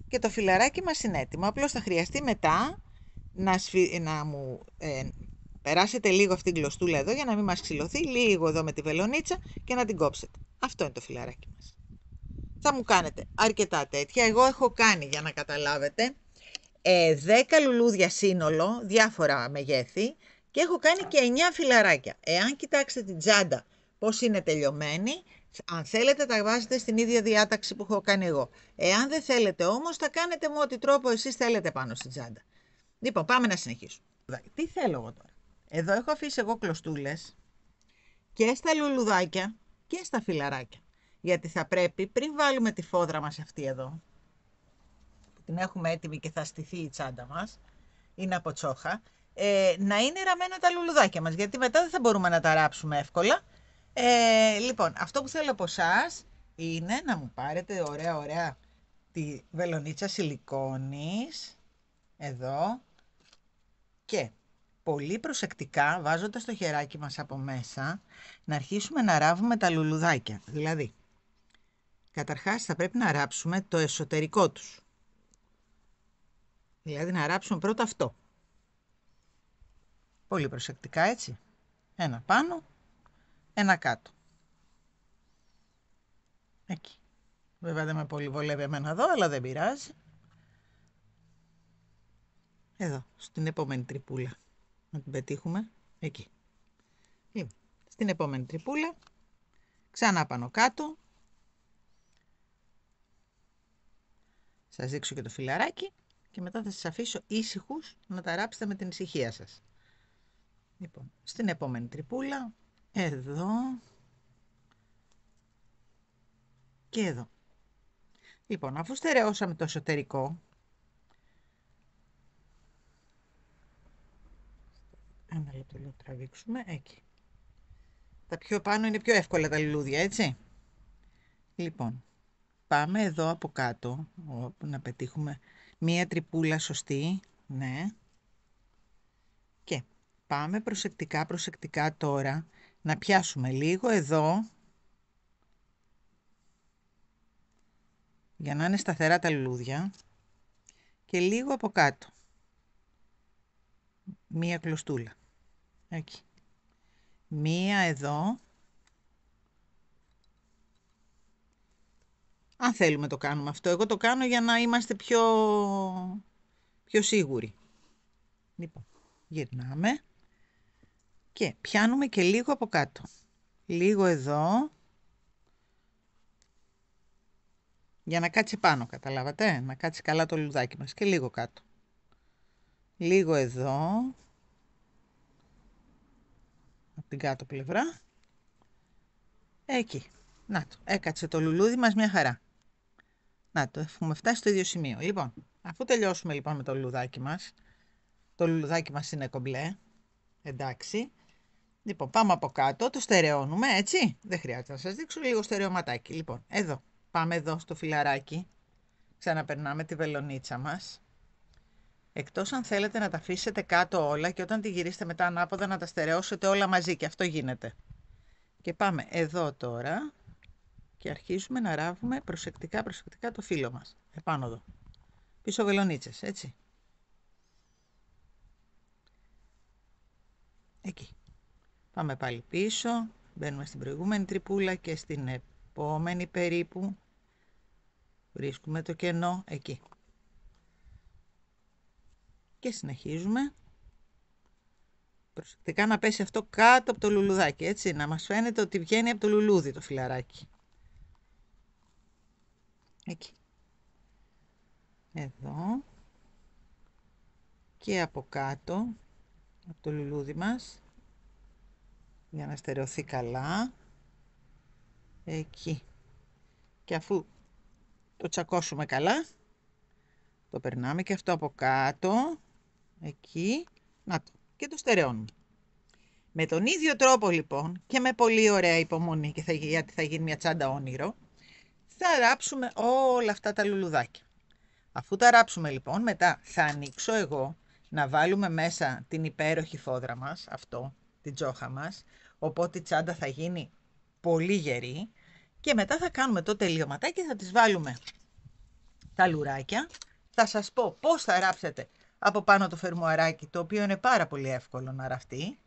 Και το φιλαράκι μας είναι έτοιμο. Απλώς θα χρειαστεί μετά να μου περάσετε λίγο αυτήν την κλωστούλα εδώ για να μην μας ξυλωθεί. Λίγο εδώ με τη βελονίτσα και να την κόψετε. Αυτό είναι το φιλαράκι μας. Θα μου κάνετε αρκετά τέτοια. Εγώ έχω κάνει, για να καταλάβετε, 10 λουλούδια σύνολο, διάφορα μεγέθη, και έχω κάνει και 9 φιλαράκια. Εάν κοιτάξετε την τσάντα πώς είναι τελειωμένη, αν θέλετε τα βάζετε στην ίδια διάταξη που έχω κάνει εγώ. Εάν δεν θέλετε όμως, θα κάνετε με ό,τι τρόπο εσείς θέλετε πάνω στην τσάντα. Λοιπόν, πάμε να συνεχίσουμε. Τι θέλω εγώ τώρα? Εδώ έχω αφήσει εγώ κλωστούλες και στα λουλουδάκια και στα φιλαράκια. Γιατί θα πρέπει, πριν βάλουμε τη φόδρα μας αυτή εδώ, που την έχουμε έτοιμη και θα στηθεί η τσάντα μας, είναι από τσόχα, να είναι ραμμένα τα λουλουδάκια μας, γιατί μετά δεν θα μπορούμε να τα ράψουμε εύκολα. Λοιπόν, αυτό που θέλω από εσάς είναι να μου πάρετε ωραία τη βελονίτσα σιλικόνης, εδώ και πολύ προσεκτικά, βάζοντας το χεράκι μας από μέσα, να αρχίσουμε να ράβουμε τα λουλουδάκια. Δηλαδή, καταρχάς θα πρέπει να ράψουμε το εσωτερικό τους. Δηλαδή να ράψουμε πρώτα αυτό. Πολύ προσεκτικά, έτσι. Ένα πάνω, ένα κάτω. Εκεί. Βέβαια δεν με πολύ βολεύει εμένα εδώ, αλλά δεν πειράζει. Εδώ, στην επόμενη τρυπούλα. Να την πετύχουμε. Εκεί. Λοιπόν, στην επόμενη τρυπούλα. Ξανά πάνω κάτω. Σας δείξω και το φιλαράκι. Και μετά θα σας αφήσω ήσυχους να τα ράψετε με την ησυχία σας. Λοιπόν, στην επόμενη τρυπούλα. Εδώ. Και εδώ. Λοιπόν, αφού στερεώσαμε το εσωτερικό, ένα λεπτό να τραβήξουμε, εκεί. Τα πιο πάνω είναι πιο εύκολα τα λουλούδια, έτσι. Λοιπόν, πάμε εδώ από κάτω, να πετύχουμε μία τρυπούλα σωστή, ναι. Και πάμε προσεκτικά τώρα να πιάσουμε λίγο εδώ, για να είναι σταθερά τα λουλούδια, και λίγο από κάτω. Μία κλωστούλα. Εκεί. Μία εδώ. Αν θέλουμε το κάνουμε αυτό. Εγώ το κάνω για να είμαστε πιο σίγουροι. Λοιπόν, γυρνάμε. Και πιάνουμε και λίγο από κάτω. Λίγο εδώ. Για να κάτσει πάνω, καταλάβατε. Να κάτσει καλά το λουλουδάκι μας. Και λίγο κάτω. Λίγο εδώ. Από την κάτω πλευρά. Εκεί. Να το. Έκατσε το λουλούδι μας μια χαρά. Να το. Έχουμε φτάσει στο ίδιο σημείο. Λοιπόν, αφού τελειώσουμε λοιπόν με το λουλουδάκι μας. Το λουλουδάκι μας είναι κομπλέ. Εντάξει. Λοιπόν, πάμε από κάτω. Το στερεώνουμε, έτσι. Δεν χρειάζεται να σας δείξω λίγο στερεωματάκι. Λοιπόν, εδώ. Πάμε εδώ στο φιλαράκι. Ξαναπερνάμε τη βελονίτσα μας. Εκτός αν θέλετε να τα αφήσετε κάτω όλα και όταν τη γυρίσετε μετά ανάποδα να τα στερεώσετε όλα μαζί, και αυτό γίνεται. Και πάμε εδώ τώρα και αρχίζουμε να ράβουμε προσεκτικά το φύλλο μας. Επάνω εδώ. Πίσω βελονίτσες, έτσι. Εκεί. Πάμε πάλι πίσω, μπαίνουμε στην προηγούμενη τρυπούλα και στην επόμενη περίπου. Βρίσκουμε το κενό, εκεί. Και συνεχίζουμε. Προσεκτικά να πέσει αυτό κάτω από το λουλουδάκι, έτσι. Να μας φαίνεται ότι βγαίνει από το λουλούδι το φιλαράκι. Εκεί. Εδώ. Και από κάτω, από το λουλούδι μας. Για να στερεωθεί καλά. Εκεί. Και αφού το τσακώσουμε καλά, το περνάμε και αυτό από κάτω. Εκεί. Να το. Και το στερεώνουμε. Με τον ίδιο τρόπο λοιπόν και με πολύ ωραία υπομονή, και γιατί θα γίνει μια τσάντα όνειρο, θα ράψουμε όλα αυτά τα λουλουδάκια. Αφού τα ράψουμε λοιπόν, μετά θα ανοίξω εγώ να βάλουμε μέσα την υπέροχη φόδρα μας, αυτό, την τζόχα μας, οπότε η τσάντα θα γίνει πολύ γερή και μετά θα κάνουμε το τελειωματάκι, θα τις βάλουμε τα λουράκια. Θα σας πω πώς θα ράψετε από πάνω το φερμουαράκι, το οποίο είναι πάρα πολύ εύκολο να ραφτεί,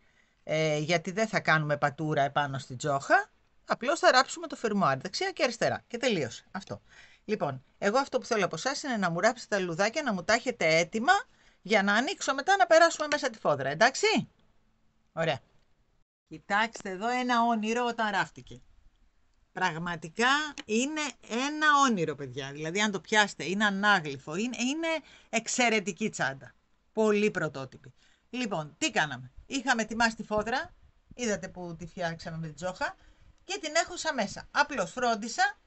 γιατί δεν θα κάνουμε πατούρα επάνω στην τζόχα, απλώς θα ράψουμε το φερμουάρ δεξιά και αριστερά και τελείωσε αυτό. Λοιπόν, εγώ αυτό που θέλω από εσάς είναι να μου ράψετε τα λουλουδάκια, να μου τα έχετε έτοιμα για να ανοίξω μετά να περάσουμε μέσα τη φόδρα, εντάξει? Ωραία. Κοιτάξτε εδώ ένα όνειρο όταν ράφτηκε. Πραγματικά είναι ένα όνειρο, παιδιά. Δηλαδή, αν το πιάσετε, είναι ανάγλυφο. Είναι εξαιρετική τσάντα. Πολύ πρωτότυπη. Λοιπόν, τι κάναμε? Είχαμε ετοιμάσει τη φόδρα. Είδατε που τη φτιάξαμε με την τζόχα. Και την έχωσα μέσα. Απλώς φρόντισα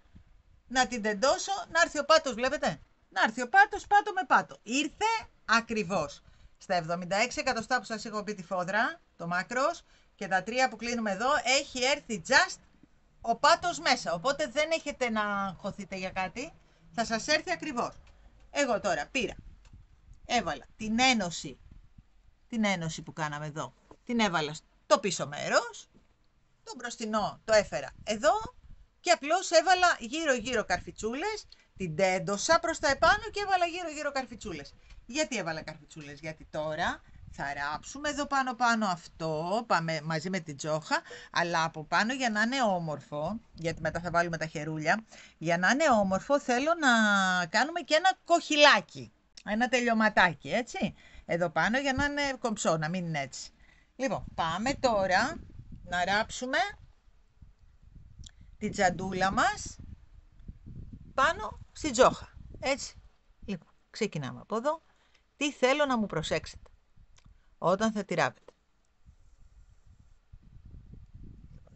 να την τεντώσω, να έρθει ο πάτος, βλέπετε. Να έρθει ο πάτος, πάτο με πάτο. Ήρθε ακριβώς. Στα 76 εκατοστά που σας έχω πει τη φόδρα, το μάκρος, και τα 3 που κλείνουμε εδώ, έχει έρθει just ο πάτος μέσα, οπότε δεν έχετε να χωθείτε για κάτι, θα σας έρθει ακριβώς. Εγώ τώρα πήρα έβαλα την ένωση που κάναμε εδώ, την έβαλα στο πίσω μέρος, το μπροστινό το έφερα εδώ και απλώς έβαλα γύρω-γύρω καρφιτσούλες, την τέντωσα προς τα επάνω και έβαλα γύρω-γύρω καρφιτσούλες. Γιατί έβαλα καρφιτσούλες? Γιατί τώρα θα ράψουμε εδώ πάνω αυτό, πάμε μαζί με την τζόχα, αλλά από πάνω για να είναι όμορφο, γιατί μετά θα βάλουμε τα χερούλια, για να είναι όμορφο θέλω να κάνουμε και ένα κοχυλάκι, ένα τελειωματάκι, έτσι, εδώ πάνω για να είναι κομψό, να μην είναι έτσι. Λοιπόν, πάμε τώρα να ράψουμε την τσαντούλα μας πάνω στη τζόχα, έτσι. Λοιπόν, ξεκινάμε από εδώ. Τι θέλω να μου προσέξετε όταν θα τη ράβετε?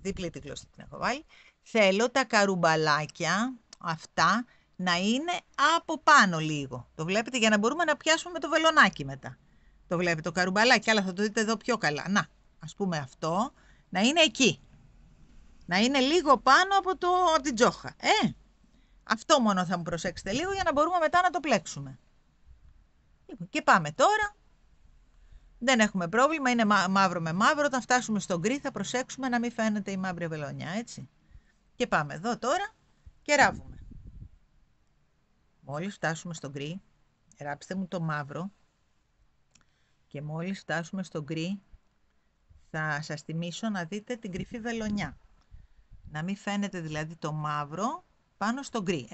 Δίπλη την κλωστή την έχω βάλει. Θέλω τα καρουμπαλάκια αυτά να είναι από πάνω λίγο. Το βλέπετε, για να μπορούμε να πιάσουμε με το βελονάκι μετά. Το βλέπετε το καρουμπαλάκι, αλλά θα το δείτε εδώ πιο καλά. Να, ας πούμε αυτό να είναι εκεί. Να είναι λίγο πάνω από την τζόχα. Αυτό μόνο θα μου προσέξετε λίγο για να μπορούμε μετά να το πλέξουμε. Και πάμε τώρα. Δεν έχουμε πρόβλημα, είναι μαύρο με μαύρο. Όταν φτάσουμε στο γκρι θα προσέξουμε να μην φαίνεται η μαύρη βελονιά, έτσι. Και πάμε εδώ τώρα και ράβουμε. Μόλις φτάσουμε στο γκρι, ράψτε μου το μαύρο. Και μόλις φτάσουμε στο γκρι, θα σας θυμίσω να δείτε την κρυφή βελονιά. Να μην φαίνεται δηλαδή το μαύρο πάνω στο γκρι.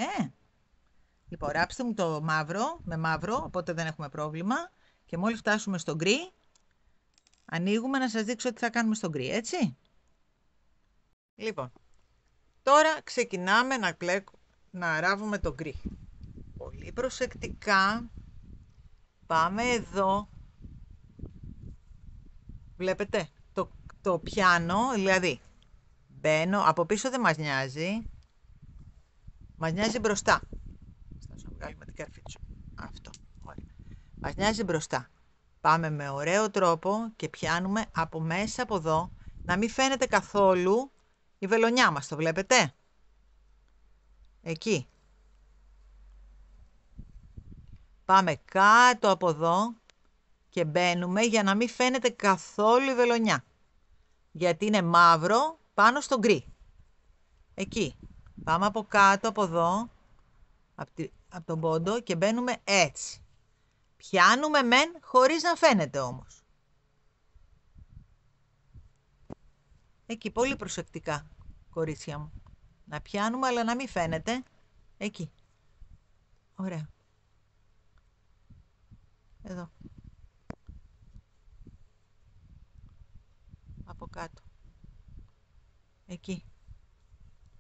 Λοιπόν, ράψτε μου το μαύρο με μαύρο, οπότε δεν έχουμε πρόβλημα. Και μόλις φτάσουμε στο γκρι, ανοίγουμε να σας δείξω τι θα κάνουμε στο γκρι, έτσι. Λοιπόν, τώρα ξεκινάμε να ράβουμε το γκρι. Πολύ προσεκτικά. Πάμε εδώ. Βλέπετε, το πιάνω, δηλαδή μπαίνω, από πίσω δεν μας νοιάζει. Μας νοιάζει μπροστά. Θα βγάλουμε την καρφίτσου. Αυτό. Ωραία. Μας νοιάζει μπροστά. Πάμε με ωραίο τρόπο και πιάνουμε από μέσα από εδώ, να μην φαίνεται καθόλου η βελονιά μας. Το βλέπετε? Εκεί. Πάμε κάτω από εδώ και μπαίνουμε για να μην φαίνεται καθόλου η βελονιά. Γιατί είναι μαύρο πάνω στο γκρι. Εκεί. Πάμε από κάτω από εδώ, από τον πόντο και μπαίνουμε έτσι. Πιάνουμε μεν χωρίς να φαίνεται όμως. Εκεί, πολύ προσεκτικά, κορίτσια μου. Να πιάνουμε αλλά να μην φαίνεται. Εκεί. Ωραία. Εδώ. Από κάτω. Εκεί.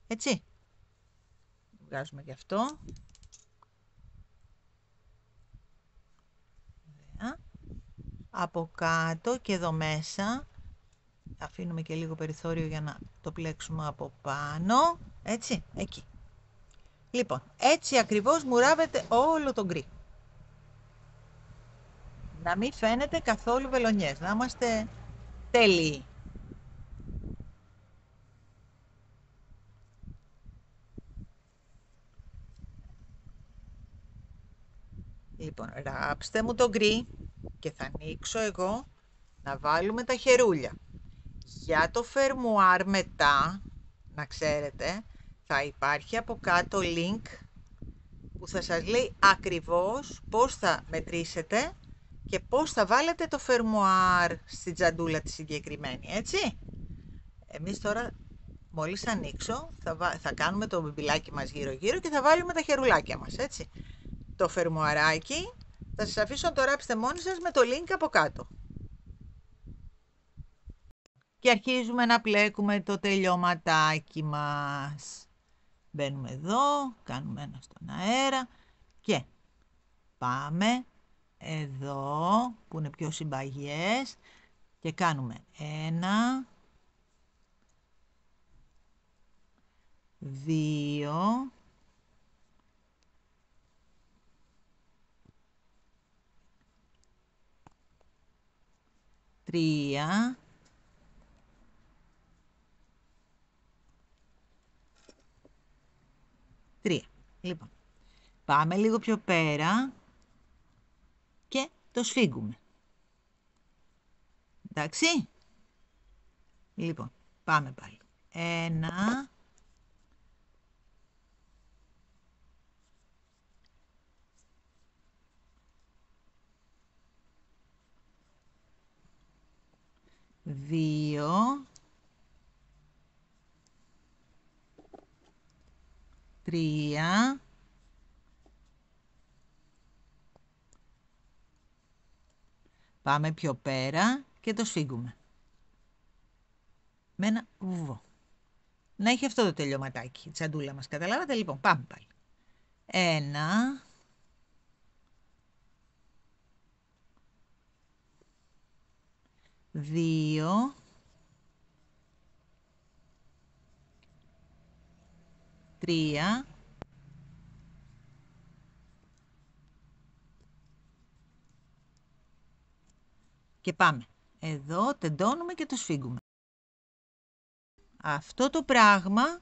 Έτσι. Βγάζουμε και αυτό. Ωραία. Από κάτω και εδώ μέσα. Αφήνουμε και λίγο περιθώριο για να το πλέξουμε από πάνω. Έτσι. Εκεί. Λοιπόν, έτσι ακριβώς μουράβεται όλο το γκρι. Να μην φαίνεται καθόλου βελονιές. Να είμαστε τέλειοι. Λοιπόν, ράψτε μου το γκρι και θα ανοίξω εγώ να βάλουμε τα χερούλια. Για το φερμουάρ μετά, να ξέρετε, θα υπάρχει από κάτω link που θα σας λέει ακριβώς πώς θα μετρήσετε και πώς θα βάλετε το φερμουάρ στην τσαντούλα τη συγκεκριμένη, έτσι. Εμείς τώρα, μόλις ανοίξω, θα κάνουμε το μπιμπιλάκι μας γύρω-γύρω και θα βάλουμε τα χερουλάκια μας, έτσι. Το φερμουαράκι θα σας αφήσω να το ράψετε μόνοι σας με το link από κάτω. Και αρχίζουμε να πλέκουμε το τελειωματάκι μας. Μπαίνουμε εδώ, κάνουμε ένα στον αέρα και πάμε εδώ που είναι πιο συμπαγές και κάνουμε 1, 2, 3, 3. Λοιπόν, πάμε λίγο πιο πέρα και το σφίγγουμε. Εντάξει. Λοιπόν, πάμε πάλι. 1, 2, 3, 'Πάμε πιο πέρα και το σφίγγουμε. Με ένα βουβό. Να έχει αυτό το τελειωματάκι, η τσαντούλα μας. Καταλάβατε, λοιπόν, πάμε πάλι. 1, 2, 3, και πάμε. Εδώ τεντώνουμε και το σφίγγουμε. Αυτό το πράγμα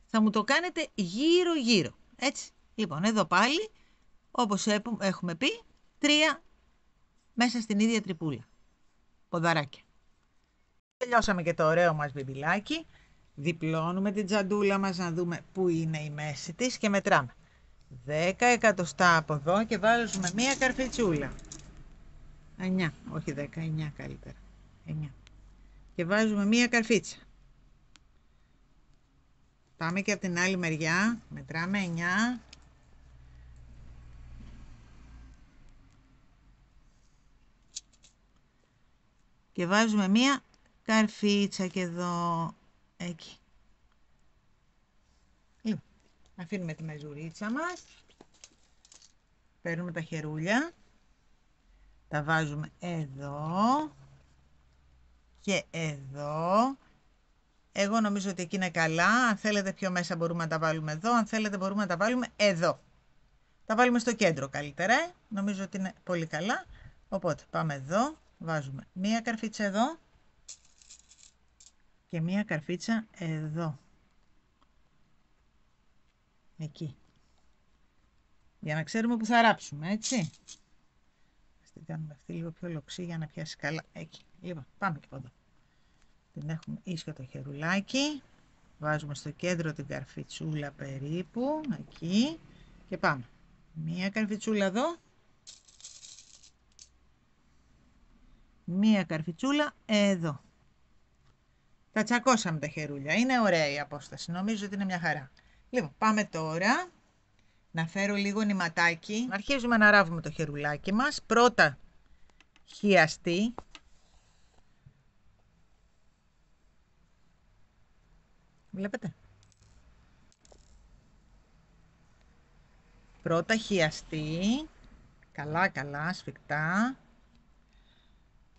θα μου το κάνετε γύρω-γύρω. Έτσι. Λοιπόν, εδώ πάλι, όπως έχουμε πει, 3 μέσα στην ίδια τρυπούλα. Ποδαράκια. Τελειώσαμε και το ωραίο μας μπιμπιλάκι. Διπλώνουμε την τσαντούλα μας να δούμε πού είναι η μέση της και μετράμε. 10 εκατοστά από εδώ και βάζουμε μία καρφιτσούλα. 9, όχι 10, 9 καλύτερα. 9. Και βάζουμε μία καρφίτσα. Πάμε και από την άλλη μεριά, μετράμε 9. Και βάζουμε μία καρφίτσα και εδώ, εκεί. Λοιπόν, αφήνουμε τη μεζουρίτσα μας. Παίρνουμε τα χερούλια. Τα βάζουμε εδώ και εδώ. Εγώ νομίζω ότι εκεί είναι καλά. Αν θέλετε πιο μέσα μπορούμε να τα βάλουμε εδώ. Αν θέλετε μπορούμε να τα βάλουμε εδώ. Τα βάλουμε στο κέντρο καλύτερα. Νομίζω ότι είναι πολύ καλά. Οπότε πάμε εδώ. Βάζουμε μία καρφίτσα εδώ. Και μία καρφίτσα εδώ. Εκεί. Για να ξέρουμε που θα ράψουμε, έτσι. Ας την κάνουμε αυτή λίγο πιο λοξή για να πιάσει καλά. Εκεί. Λοιπόν, πάμε και από εδώ. Την έχουμε ίσιο το χερουλάκι. Βάζουμε στο κέντρο την καρφιτσούλα περίπου. Εκεί. Και πάμε. Μία καρφιτσούλα εδώ. Μία καρφιτσούλα εδώ. Τα τσακώσαμε τα χερούλια. Είναι ωραία η απόσταση. Νομίζω ότι είναι μια χαρά. Λοιπόν, πάμε τώρα να φέρω λίγο νηματάκι. Αρχίζουμε να ράβουμε το χερουλάκι μας. Πρώτα χιαστή. Βλέπετε. Πρώτα χιαστή. Καλά καλά σφιχτά.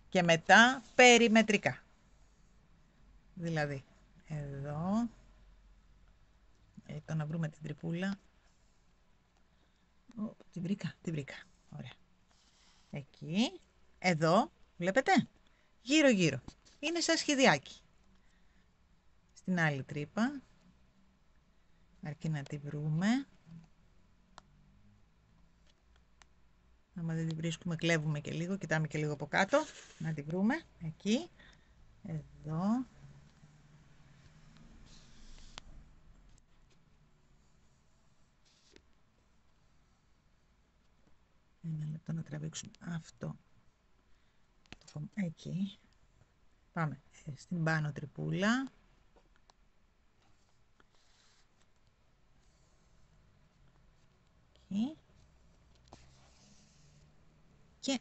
Και μετά περιμετρικά. Δηλαδή εδώ. Το να βρούμε την τρυπούλα. Την βρήκα. Ωραία. Εκεί. Εδώ. Βλέπετε. Γύρω γύρω. Είναι σαν σχεδιάκι. Στην άλλη τρύπα. Αρκεί να τη βρούμε. Άμα δεν τη βρίσκουμε κλέβουμε και λίγο. Κοιτάμε και λίγο από κάτω. Να τη βρούμε. Εκεί. Εδώ. Ένα λεπτό να τραβήξουμε αυτό. Εκεί. Πάμε στην πάνω τρυπούλα. Εκεί. Και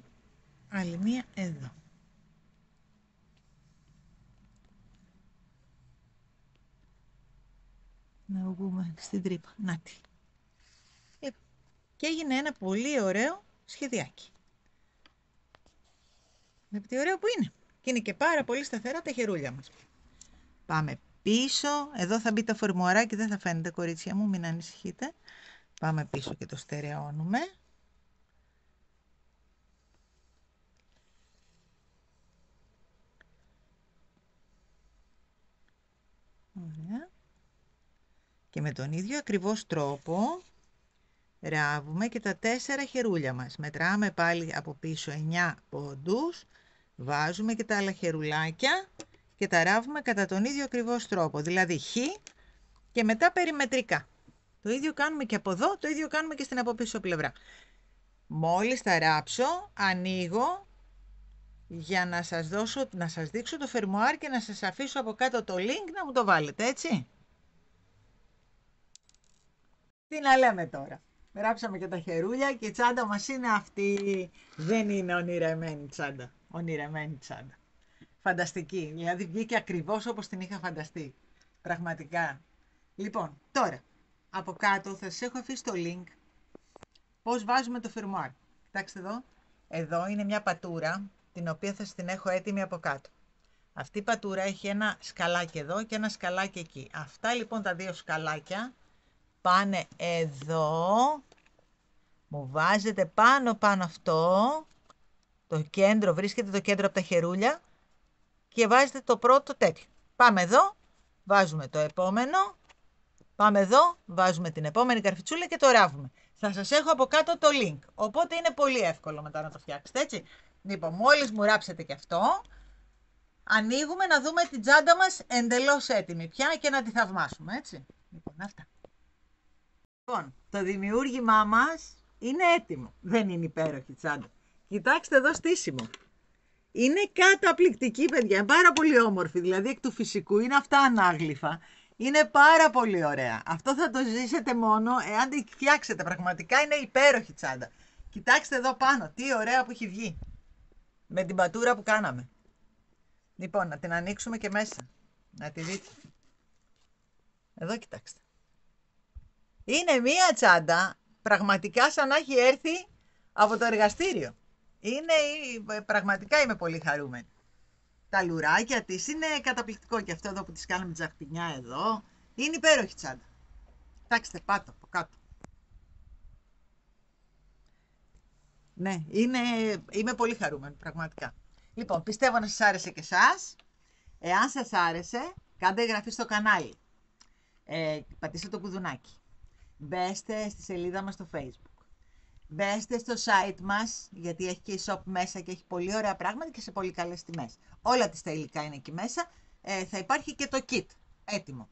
άλλη μία εδώ. Να βγούμε στην τρύπα. Νάτι. Και έγινε ένα πολύ ωραίο σχεδιάκι. Βλέπετε ωραίο που είναι. Και είναι και πάρα πολύ σταθερά τα χερούλια μας. Πάμε πίσω. Εδώ θα μπει το φορμουαράκι, δεν θα φαίνεται κορίτσια μου, μην ανησυχείτε. Πάμε πίσω και το στερεώνουμε. Ωραία. Και με τον ίδιο ακριβώς τρόπο ράβουμε και τα 4 χερούλια μας. Μετράμε πάλι από πίσω 9 πόντους, βάζουμε και τα άλλα χερουλάκια και τα ράβουμε κατά τον ίδιο ακριβώς τρόπο, δηλαδή χ και μετά περιμετρικά. Το ίδιο κάνουμε και από εδώ, το ίδιο κάνουμε και στην από πίσω πλευρά. Μόλις τα ράψω, ανοίγω για να σας δείξω το φερμουάρ και να σας αφήσω από κάτω το link να μου το βάλετε, έτσι. Τι να λέμε τώρα. Ράψαμε και τα χερούλια και η τσάντα μας είναι αυτή. Δεν είναι ονειρεμένη τσάντα. Ονειρεμένη τσάντα. Φανταστική. Δηλαδή βγήκε ακριβώς όπως την είχα φανταστεί. Πραγματικά. Λοιπόν, τώρα, από κάτω θα σας έχω αφήσει το link πώς βάζουμε το φερμουάρ. Κοιτάξτε εδώ. Εδώ είναι μια πατούρα, την οποία θα σας την έχω έτοιμη από κάτω. Αυτή η πατούρα έχει ένα σκαλάκι εδώ και ένα σκαλάκι εκεί. Αυτά λοιπόν τα δύο σκαλάκια πάνε εδώ. Μου βάζετε πάνω αυτό. Το κέντρο, βρίσκεται το κέντρο από τα χερούλια. Και βάζετε το πρώτο τέτοιο. Πάμε εδώ, βάζουμε το επόμενο. Πάμε εδώ, βάζουμε την επόμενη καρφιτσούλα και το ράβουμε. Θα σας έχω από κάτω το link. Οπότε είναι πολύ εύκολο μετά να το φτιάξετε, έτσι. Λοιπόν, μόλις μου ράψετε και αυτό, ανοίγουμε να δούμε την τσάντα μας εντελώς έτοιμη πια και να τη θαυμάσουμε, έτσι. Λοιπόν, αυτά. Λοιπόν, το δημιούργημά μας είναι έτοιμο. Δεν είναι υπέροχη τσάντα. Κοιτάξτε εδώ στήσιμο. Είναι καταπληκτική, παιδιά. Είναι πάρα πολύ όμορφη. Δηλαδή εκ του φυσικού είναι αυτά ανάγλυφα. Είναι πάρα πολύ ωραία. Αυτό θα το ζήσετε μόνο εάν τη φτιάξετε. Πραγματικά είναι υπέροχη τσάντα. Κοιτάξτε εδώ πάνω. Τι ωραία που έχει βγει. Με την πατούρα που κάναμε. Λοιπόν, να την ανοίξουμε και μέσα. Να τη δείτε. Εδώ κοιτάξτε. Είναι μία τσάντα πραγματικά σαν να έχει έρθει από το εργαστήριο. Πραγματικά είμαι πολύ χαρούμενη. Τα λουράκια της είναι καταπληκτικό και αυτό εδώ που τις κάναμε τζαχπινιά εδώ. Είναι υπέροχη τσάντα. Κοιτάξτε πάτω από κάτω. Ναι, είμαι πολύ χαρούμενη πραγματικά. Λοιπόν, πιστεύω να σας άρεσε και εσάς. Εάν σας άρεσε, κάντε εγγραφή στο κανάλι. Πατήστε το κουδουνάκι. Μπέστε στη σελίδα μας στο Facebook. Μπέστε στο site μας, γιατί έχει και e-shop μέσα και έχει πολύ ωραία πράγματα και σε πολύ καλές τιμές. Όλα τα υλικά είναι εκεί μέσα. Θα υπάρχει και το kit έτοιμο.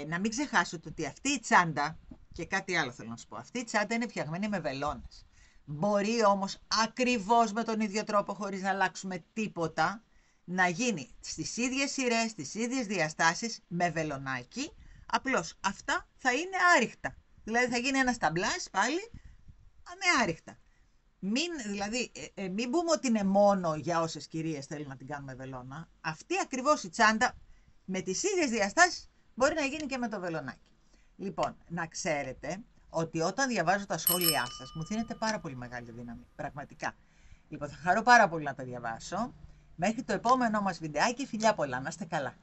Να μην ξεχάσετε ότι αυτή η τσάντα, και κάτι άλλο θέλω να σας πω, αυτή η τσάντα είναι φτιαγμένη με βελόνες. Μπορεί όμως ακριβώς με τον ίδιο τρόπο, χωρίς να αλλάξουμε τίποτα, να γίνει στις ίδιες σειρές, στις ίδιες διαστάσεις, με βελονάκι. Απλώς αυτά θα είναι άριχτα. Δηλαδή θα γίνει ένα ταμπλάς πάλι με άριχτα. Μην πούμε ότι είναι μόνο για όσες κυρίες θέλουν να την κάνουμε βελόνα. Αυτή ακριβώς η τσάντα με τις ίδιες διαστάσεις μπορεί να γίνει και με το βελονάκι. Λοιπόν, να ξέρετε ότι όταν διαβάζω τα σχόλιά σας μου δίνετε πάρα πολύ μεγάλη δύναμη. Πραγματικά. Λοιπόν, θα χαρώ πάρα πολύ να τα διαβάσω. Μέχρι το επόμενό μας βιντεάκι, φιλιά πολλά, να είστε καλά.